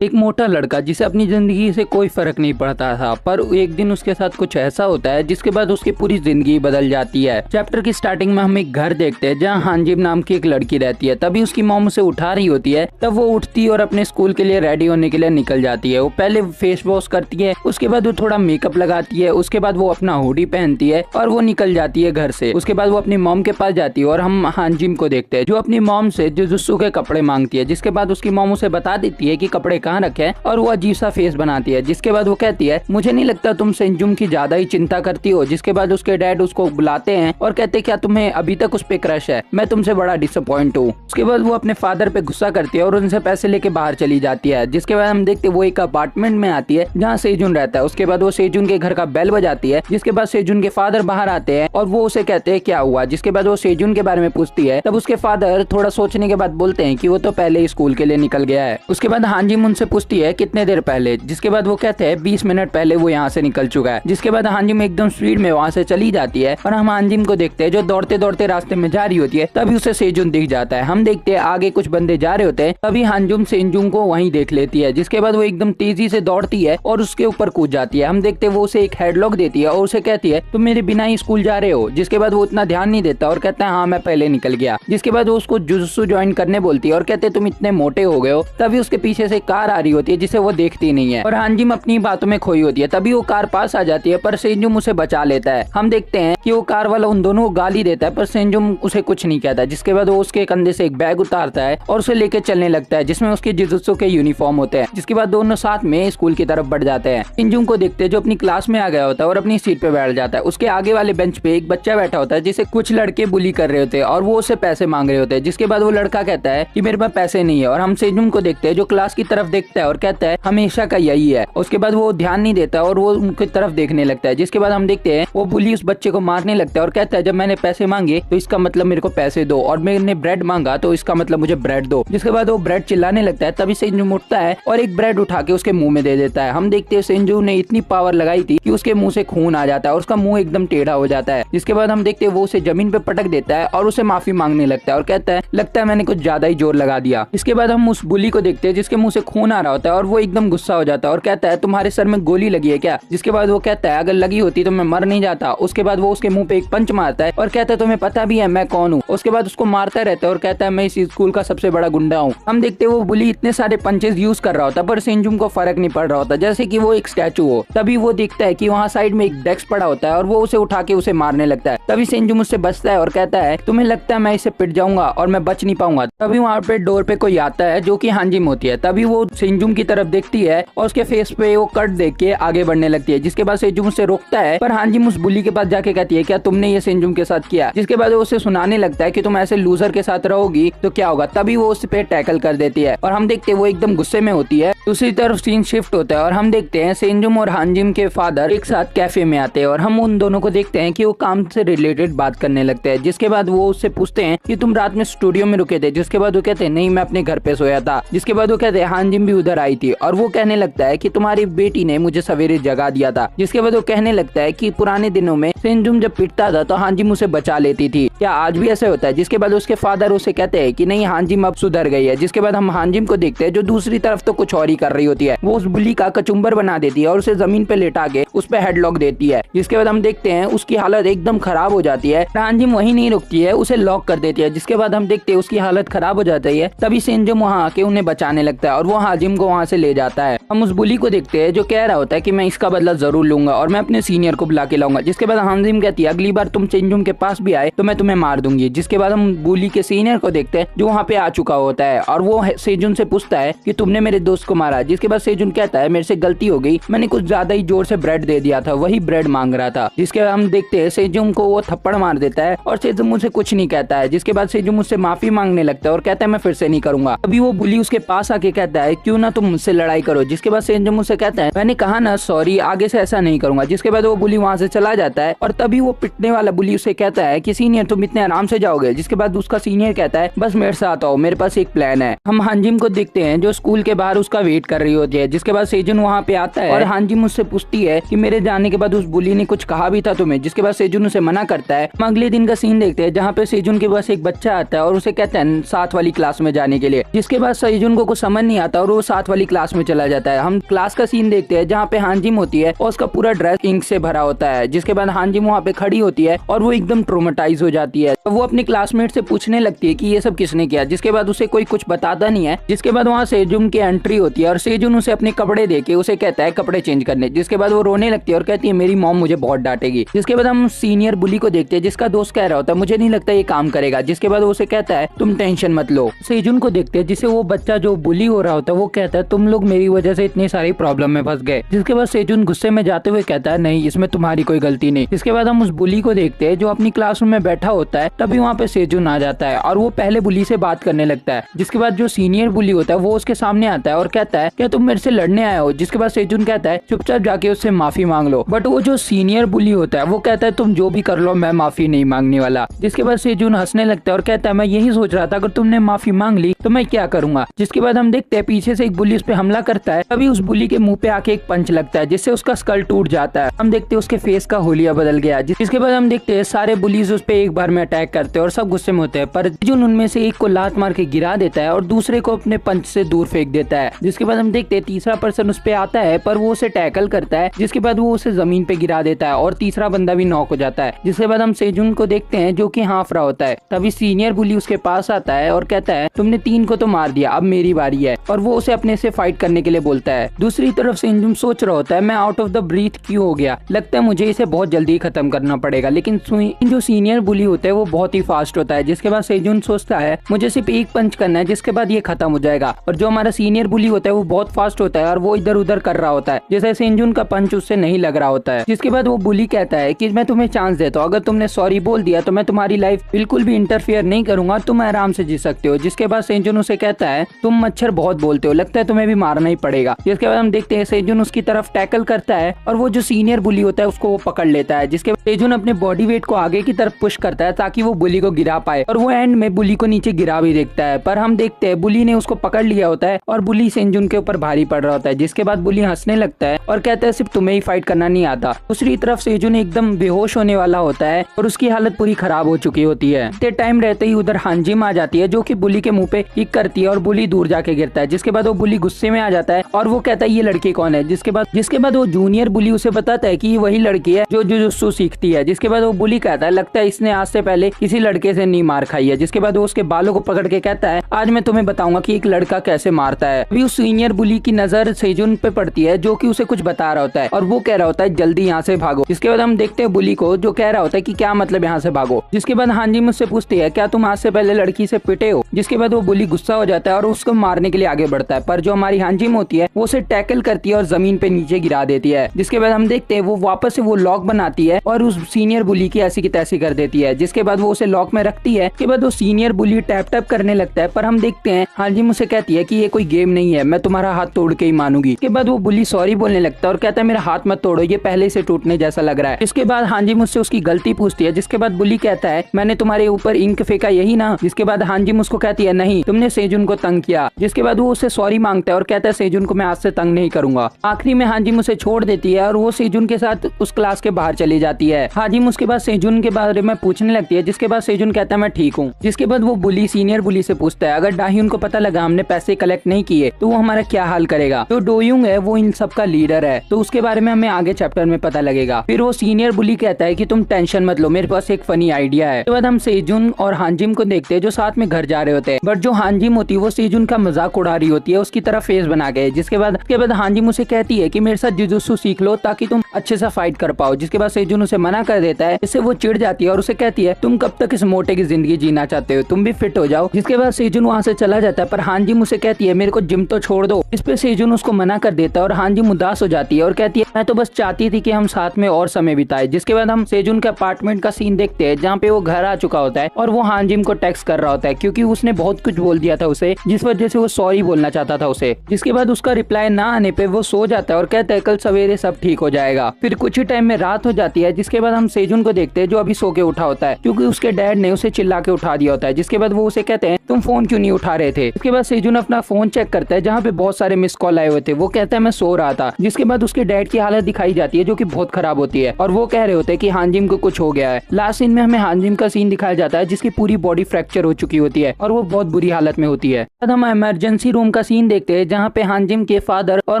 एक मोटा लड़का जिसे अपनी जिंदगी से कोई फर्क नहीं पड़ता था, पर एक दिन उसके साथ कुछ ऐसा होता है जिसके बाद उसकी पूरी जिंदगी बदल जाती है। चैप्टर की स्टार्टिंग में हम एक घर देखते हैं जहाँ हांजिम नाम की एक लड़की रहती है। तभी उसकी मॉम उसे उठा रही होती है, तब वो उठती है और अपने स्कूल के लिए रेडी होने के लिए निकल जाती है। वो पहले फेस वॉश करती है, उसके बाद वो थोड़ा मेकअप लगाती है, उसके बाद वो अपना हुडी पहनती है और वो निकल जाती है घर से। उसके बाद वो अपनी मॉम के पास जाती है और हम हांजिम को देखते हैं जो अपनी मॉम से जुजुत्सु के कपड़े मांगती है। जिसके बाद उसकी मॉम उसे बता देती है कि कपड़े कहाँ रखे हैं और वो अजीब सा फेस बनाती है। जिसके बाद वो कहती है, मुझे नहीं लगता तुम सेंजुम की ज्यादा ही चिंता करती हो। जिसके बाद उसके डैड उसको बुलाते हैं और कहते हैं, क्या तुम्हें अभी तक उस पे क्रश है? मैं तुमसे बड़ा डिसअपॉइंट हूँ। उसके बाद वो अपने फादर पे गुस्सा करती है और उनसे पैसे लेके बाहर चली जाती है। जिसके बाद हम देखते हैं वो एक अपार्टमेंट में आती है जहाँ सेजुन रहता है। उसके बाद वो सेजुन के घर का बेल बजाती है। जिसके बाद सेजुन के फादर बाहर आते हैं और वो उसे कहते हैं क्या हुआ। जिसके बाद वो सेजुन के बारे में पूछती है, तब उसके फादर थोड़ा सोचने के बाद बोलते हैं कि वो तो पहले ही स्कूल के लिए निकल गया है। उसके बाद हांजिम उनसे पूछती है कितने देर पहले। जिसके बाद वो कहते हैं 20 मिनट पहले वो यहाँ से निकल चुका है। जिसके बाद हांजिम एकदम स्पीड में वहाँ से चली जाती है और हम हांजिम को देखते हैं जो दौड़ते दौड़ते रास्ते में जा रही होती है। तभी उसे सेजुन दिख जाता है। हम देखते हैं आगे कुछ बंदे जा रहे होते हैं, तभी हांजिम सेजुन को वहीं देख लेती है। जिसके बाद वो एकदम तेजी से दौड़ती है और उसके ऊपर कूद जाती है। हम देखते हैं वो उसे एक हेडलॉक देती है और उसे कहती है तुम मेरे बिना ही स्कूल जा रहे हो। जिसके बाद वो इतना ध्यान नहीं देता और कहता है हाँ मैं पहले निकल गया। जिसके बाद वो उसको जुजुत्सु ज्वाइन करने बोलती है और कहते हैं तुम इतने मोटे हो गए हो। तभी उसके पीछे से कार आ रही होती है जिसे वो देखती नहीं है और हांजिम अपनी बातों में खोई होती है। तभी वो कार पास आ जाती है पर सेंजुम उसे बचा लेता है। हम देखते हैं कि वो कार वाला उन दोनों को गाली देता है पर सेंजुम उसे कुछ नहीं कहता। जिसके बाद वो उसके कंधे से एक बैग उतारता है और उसे लेके चलने लगता है जिसमें उसके जुजुत्सु के यूनिफॉर्म होते हैं। जिसके बाद दोनों साथ में स्कूल की तरफ बढ़ जाते हैं। सेंजुम को देखते हैं जो अपनी क्लास में आ गया होता है और अपनी सीट पे बैठ जाता है। उसके आगे वाले बेंच पे एक बच्चा बैठा होता है जिसे कुछ लड़के बुली कर रहे होते हैं और वो उसे पैसे मांग रहे होते हैं। जिसके बाद वो लड़का कहता है कि मेरे पास पैसे नहीं है और हम सेंजुम को देखते हैं जो क्लास की तरफ देखता है और कहता है हमेशा का यही है। उसके बाद वो ध्यान नहीं देता और वो उनकी तरफ देखने लगता है। जिसके बाद हम देखते हैं वो बुली उस बच्चे को मारने लगता है और कहता है जब मैंने पैसे मांगे तो इसका मतलब मेरे को पैसे दो और मैंने ब्रेड मांगा तो इसका मतलब मुझे ब्रेड दो। जिसके बाद वो ब्रेड चिल्लाने लगता है। तभी सेंजुम उठता है और एक ब्रेड उठा के उसके मुंह में दे देता है। हम देखते हैं सेंजुम ने इतनी पावर लगाई थी कि उसके मुंह से खून आ जाता है और उसका मुंह एकदम टेढ़ा हो जाता है। जिसके बाद हम देखते हैं वो उसे जमीन पे पटक देता है और उसे माफी मांगने लगता है और कहता है लगता है मैंने कुछ ज्यादा ही जोर लगा दिया। इसके बाद हम उस बुली को देखते हैं जिसके मुंह से खून आ रहा होता है और वो एकदम गुस्सा हो जाता है और कहता है तुम्हारे सर में गोली लगी है क्या? जिसके बाद वो कहता है अगर लगी होती तो मैं मर नहीं जाता। उसके बाद वो उसके मुंह पे एक पंच मारता है और कहता है तुम्हें पता भी है मैं कौन हूँ। उसके बाद उसको मारता रहता है और कहता है मैं इस स्कूल का सबसे बड़ा गुंडा हूँ। हम देखते हैं वो बुली इतने सारे पंचेस यूज कर रहा होता पर सेंजुम को फर्क नहीं पड़ रहा होता जैसे कि वो एक स्टैचू हो। तभी वो देखता है कि वहाँ साइड में एक डेस्क पड़ा होता है और वो उसे उठा के उसे मारने लगता है। तभी सेंजुम उससे बचता है और कहता है तुम्हें लगता है मैं इसे पिट जाऊंगा और मैं बच नहीं पाऊंगा। तभी वहाँ पे डोर पे कोई आता है जो कि हांजिम होती है। तभी वो सेंजुम की तरफ देखती है और उसके फेस पे वो कट देख के आगे बढ़ने लगती है। जिसके बाद सेंजुम उससे रोकता है पर हांजिम उस बुली के पास जाके कहती है क्या तुमने ये सेंजुम के साथ किया? जिसके बाद वो उसे सुनाने लगता है कि तुम ऐसे लूजर के साथ रहोगी तो क्या होगा। तभी वो उस पे टैकल कर देती है और हम देखते हैं वो एकदम गुस्से में होती है। दूसरी तरफ सीन शिफ्ट होता है और हम देखते हैं सेंजुम और हांजिम के फादर एक साथ कैफे में आते हैं और हम उन दोनों को देखते हैं कि वो काम से रिलेटेड बात करने लगते हैं। जिसके बाद वो उससे पूछते हैं कि तुम रात में स्टूडियो में रुके थे? जिसके बाद वो कहते हैं नहीं मैं अपने घर पे सोया था। जिसके बाद वो कहते हैं हांजिम भी उधर आई थी और वो कहने लगता है कि तुम्हारी बेटी ने मुझे सवेरे जगा दिया था। जिसके बाद वो कहने लगता है कि पुराने दिनों में सेंजुम जब पिटता था तो हांजिम उसे बचा लेती थी, क्या आज भी ऐसे होता है? जिसके बाद उसके फादर उसे कहते हैं कि नहीं हांजिम अब सुधर गई है। जिसके बाद हम हांजिम को देखते हैं जो दूसरी तरफ तो कुछ और ही कर रही होती है। वो उस बुली का कचुम्बर बना देती है और उसे जमीन पे लेटा के उस पे हेडलॉक देती है। जिसके बाद हम देखते हैं उसकी हालत एकदम खराब हो जाती है। हांजिम वही नहीं रुकती है, उसे लॉक कर देती है। जिसके बाद हम देखते हैं उसकी हालत खराब हो जाती है। तभी सेंजुम वहाँ आके उन्हें बचाने लगता है और वो हांजिम को वहाँ से ले जाता है। हम उस बुली को देखते हैं जो कह रहा होता है कि मैं इसका बदला जरूर लूंगा और मैं अपने सीनियर को बुला के लाऊंगा। जिसके बाद हांजिम कहती है अगली बार तुम सेंजुम के पास भी आए तो मैं तुम्हें मार दूंगी। जिसके बाद हम बुली के सीनियर को देखते हैं जो वहाँ पे आ चुका होता है और वो सेजुन से पूछता है कि तुमने मेरे दोस्त को मारा। जिसके बाद सेजुन कहता है मेरे से गलती हो गई, मैंने कुछ ज्यादा ही जोर से ब्रेड दे दिया था, वही ब्रेड मांग रहा था। जिसके बाद हम देखते हैं सेजुम को वो थप्पड़ मार देता है और सेजुम मुझसे कुछ नहीं कहता है। जिसके बाद सेजुम मुझसे माफी मांगने लगता है और कहता है मैं फिर से नहीं करूंगा। अभी वो बुली उसके पास आके कहता है क्यों ना तुम मुझसे लड़ाई करो। जिसके बाद सेजन मुझसे कहता है मैंने कहा ना सॉरी, आगे से ऐसा नहीं करूंगा। जिसके बाद वो बुली वहाँ से चला जाता है और तभी वो पिटने वाला बुली उसे कहता है कि सीनियर तुम इतने आराम से जाओगे। जिसके बाद उसका सीनियर कहता है बस मेरे साथ आओ, मेरे पास एक प्लान है। हम हांजिम को देखते हैं जो स्कूल के बाहर उसका वेट कर रही होती है। जिसके बाद सेजुन वहाँ पे आता है और हांजिम मुझसे पूछती है कि मेरे जाने के बाद उस बुली ने कुछ कहा भी था तुम्हें। जिसके बाद सेजुन उसे मना करता है। हम अगले दिन का सीन देखते हैं जहाँ पे सेजुन के पास एक बच्चा आता है और उसे कहता है 7 वाली क्लास में जाने के लिए। जिसके बाद सेजुन को कुछ समझ नहीं आता और वो 7 वाली क्लास में चला जाता है। हम क्लास का सीन देखते हैं जहाँ पे हांजिम होती है और उसका पूरा ड्रेस इंक से भरा होता है। जिसके बाद हांजिम वहाँ पे खड़ी होती है और वो एकदम ट्रोमेटाइज हो जाती है। वो अपने क्लासमेट से पूछने लगती है कि ये सब किसने किया। जिसके बाद उसे कोई कुछ बताता नहीं है। जिसके बाद वहाँ सेजुन की एंट्री होती है और सेजुन उसे अपने कपड़े देके उसे कहता है कपड़े चेंज करने। जिसके बाद वो रोने लगती है और कहती है मेरी मॉम मुझे बहुत डांटेगी। जिसके बाद हम सीनियर बुली को देखते हैं जिसका दोस्त कह रहा होता है मुझे नहीं लगता ये काम करेगा। जिसके बाद वो उसे कहता है तुम टेंशन मत लो। सेजुन को देखते हैं जिसे वो बच्चा जो बुली हो रहा होता है वो कहता है तुम लोग मेरी वजह से इतनी सारी प्रॉब्लम में फंस गए। जिसके बाद सेजुन गुस्से में जाते हुए कहता है नहीं, इसमें तुम्हारी कोई गलती नहीं। जिसके बाद हम उस बुली को देखते हैं जो अपनी क्लासरूम में बैठा होता है। तभी वहाँ पे सेजुन आ जाता है और वो पहले बुली से बात करने लगता है। जिसके बाद जो सीनियर बुली होता है वो उसके सामने आता है और कहता है क्या तुम मेरे से लड़ने आए हो। जिसके बाद सेजुन कहता है चुपचाप जाके उससे माफी मांग लो। बट वो जो सीनियर बुली होता है वो कहता है तुम जो भी कर लो मैं माफी नहीं मांगने वाला। जिसके बाद सेजुन हंसने लगता है और कहता है मैं यही सोच रहा था अगर तुमने माफी मांग ली तो मैं क्या करूंगा। जिसके बाद हम देखते हैं पीछे से एक बुली उस पे हमला करता है। तभी उस बुली के मुंह पे आके एक पंच लगता है जिससे उसका स्कल टूट जाता है। हम देखते हैं उसके फेस का होलिया बदल गया। जिसके बाद हम देखते हैं सारे बुलीज उस पे एक बार में अटैक करते हैं और सब गुस्से में होते हैं। पर सेजुन उनमें से एक को लात मार के गिरा देता है और दूसरे को अपने पंच से दूर फेंक देता है। जिसके बाद हम देखते हैं तीसरा पर्सन उस पे आता है पर वो उसे टैकल करता है। जिसके बाद वो उसे जमीन पे गिरा देता है और तीसरा बंदा भी नॉक हो जाता है। जिसके बाद हम सेजुन को देखते हैं जो कि हाँफ रहा होता है। तभी सीनियर बुली उसके पास आता है और कहता है तुमने 3 को तो मार दिया, अब मेरी बारी है। और वो उसे अपने से फाइट करने के लिए बोलता है। दूसरी तरफ सेजुन सोच रहा होता है मैं आउट ऑफ द ब्रीथ क्यों हो गया, लगता है मुझे इसे बहुत जल्दी खत्म करना पड़ेगा। लेकिन जो सीनियर बुली होता है वो बहुत ही फास्ट होता है। जिसके बाद सेजुन सोचता है मुझे सिर्फ एक पंच करना है जिसके बाद ये खत्म हो जाएगा। और जो हमारा सीनियर बुली होता है वो बहुत फास्ट होता है और वो इधर उधर कर रहा होता है जैसे सेजुन का पंच उससे नहीं लग रहा होता है। जिसके बाद वो बुली कहता है कि मैं तुम्हें चांस देता हूँ, अगर तुमने सॉरी बोल दिया तो मैं तुम्हारी लाइफ बिल्कुल भी इंटरफेयर नहीं करूंगा, तुम आराम से जी सकते हो। जिसके बाद सेजुन उसे कहता है तुम मच्छर बहुत बोलते हो, लगता है तुम्हें भी मारना ही पड़ेगा। जिसके बाद हम देखते हैं सेजुन उसकी तरफ टैकल करता है और वो जो सीनियर बुली होता है उसको वो पकड़ लेता है। जिसके बाद सेजुन अपने बॉडी वेट को आगे की तरफ पुश करता है ताकि वो बुली को गिरा पाए और वो एंड में बुली को नीचे गिरा भी देखता है। पर हम देखते हैं बुली ने उसको पकड़ लिया होता है और बुली सेजुन के ऊपर भारी पड़ रहा होता है। जिसके बाद बुली हंसने लगता है और कहता है सिर्फ तुम्हें ही फाइट करना नहीं आता। दूसरी तरफ सेजुन एकदम बेहोश होने वाला होता है और उसकी हालत पूरी खराब हो चुकी होती है। इतने टाइम रहते ही उधर हांजिम आ जाती है जो कि बुली के मुंह पे किक करती है और बुली दूर जाके गिरता है। जिसके बाद वो बुली गुस्से में आ जाता है और वो कहता है ये लड़की कौन है। जिसके बाद वो जूनियर बुली उसे बताता है कि ये वही लड़की है जो जुजुत्सु सीखती है। जिसके बाद वो बुली कहता है लगता है इसने आज से पहले किसी लड़के से नहीं मार खाई है। जिसके बाद वो उसके बालों को पकड़ के कहता है आज मैं तुम्हें बताऊंगा कि एक लड़का कैसे मारता है। अभी उस सीनियर बुली की नजर सेजुन पे पड़ती है जो कि उसे कुछ बता रहा होता है और वो कह रहा होता है जल्दी यहाँ से भागो। जिसके बाद हम देखते हैं बुली को जो कह रहा होता है कि क्या मतलब यहाँ से भागो। जिसके बाद हांजी मुझसे पूछती है क्या तुम आज से पहले लड़की से पिटे हो। जिसके बाद वो बुली गुस्सा हो जाता है और उसको मारने के लिए आगे बढ़ता है पर जो हमारी हांजिम होती है वो उसे टैकल करती है और जमीन पे नीचे गिरा देती है। जिसके बाद हम देखते हैं वो वापस से वो लॉक बनाती है और उस सीनियर बुली की ऐसी की तैसी कर देती है। जिसके बाद वो उसे लॉक में रखती है। उसके बाद वो सीनियर बुली टैप टैप करने लगता है पर हम देखते हैं हांजिम उसे कहती है कि ये कोई गेम नहीं है, मैं तुम्हारा हाथ तोड़ के ही मानूंगी। इसके बाद वो बुली सॉरी बोलने लगता है और कहता है मेरा हाथ मत तोड़ो, ये पहले से टूटने जैसा लग रहा है। इसके बाद हांजी मुझसे उसकी गलती पूछती है। जिसके बाद बुली कहता है मैंने तुम्हारे ऊपर इंक फेंका यही ना। जिसके बाद हांजी मुझको कहती है नहीं, तुमने सेजुन को तंग किया। जिसके बाद वो उसे सॉरी मांगता है और कहता है सेजुन को मैं आज से तंग नहीं करूंगा। आखिरी में हांजी मुझसे छोड़ देती है और वो सेजुन के साथ उस क्लास के बाहर चली जाती है। हांजी उसके बाद सेजुन के बारे में पूछने लगती है। जिसके बाद सेजुन कहता है मैं ठीक हूँ। जिसके बाद वो बुली सीनियर बुली से पूछता है अगर डाह्युन को पता लगा हमने पैसे कलेक्ट नहीं किए तो वो हमारा क्या हाल करेगा। जो डोयुंग है वो इन सब का लीडर है तो उसके बारे में हमें आगे चैप्टर में पता लगेगा। फिर वो सीनियर बुली कहता है कि तुम टेंशन मत लो, मेरे पास एक फनी आइडिया है। उसके बाद हम सेजुन और हांजिम को देखते हैं जो साथ में घर जा रहे होते हैं। बट जो हांजिम होती है वो सेजुन का मजाक उड़ा रही होती है उसकी तरफ फेस बना के। जिसके बाद हांजिम उसे कहती है कि मेरे साथ जुजुत्सु सीख लो ताकि तुम अच्छे से फाइट कर पाओ। जिसके बाद सेजुन उसे मना कर देता है। इससे वो चिढ़ जाती है और उसे कहती है तुम कब तक इस मोटे की जिंदगी जीना चाहते हो, तुम भी फिट हो जाओ। जिसके बाद सेजुन वहाँ से चला जाता है पर हांजिम उसे कहती है मेरे को जिम तो छोड़ दो। इस पे सेजुन उसको मना कर देता है और हांजिम उदास हो जाती है और कहती है मैं तो बस चाहती थी कि हम साथ में और समय बिताए। जिसके बाद हम सेजुन के अपार्टमेंट का सीन देखते हैं जहाँ पे वो घर आ चुका होता है और वो हांजिम को टेक्स्ट कर रहा होता है क्योंकि उसने बहुत कुछ बोल दिया था उसे जिस वजह से वो सॉरी बोलना चाहता था उसे। जिसके बाद उसका उसका रिप्लाई ना आने पे वो सो जाता है और कहता है कल सवेरे सब ठीक हो जाएगा। फिर कुछ ही टाइम में रात हो जाती है, जिसके बाद हम सेजुन को देखते हैं जो अभी सो के उठा होता है क्योंकि उसके डैड ने उसे चिल्ला के उठा दिया होता है। जिसके बाद वो उसे कहते हैं तुम फोन क्यों नहीं उठा रहे थे। इसके बाद सेजुन अपना फोन चेक करता है जहाँ पे बहुत सारे मिस कॉल आए हुए थे। वो कहता है मैं सो रहा था। जिसके बाद उसके डैड की हालत दिखाई जाती है जो कि बहुत खराब होती है और वो कह रहे होते हैं कि हांजिम को कुछ हो गया है। लास्ट सीन में हमें हांजिम का सीन दिखाया जाता है जिसकी पूरी बॉडी फ्रैक्चर हो चुकी होती है और वो बहुत बुरी हालत में होती है। बाद हम इमरजेंसी रूम का सीन देखते हैं जहाँ पे हांजिम के फादर और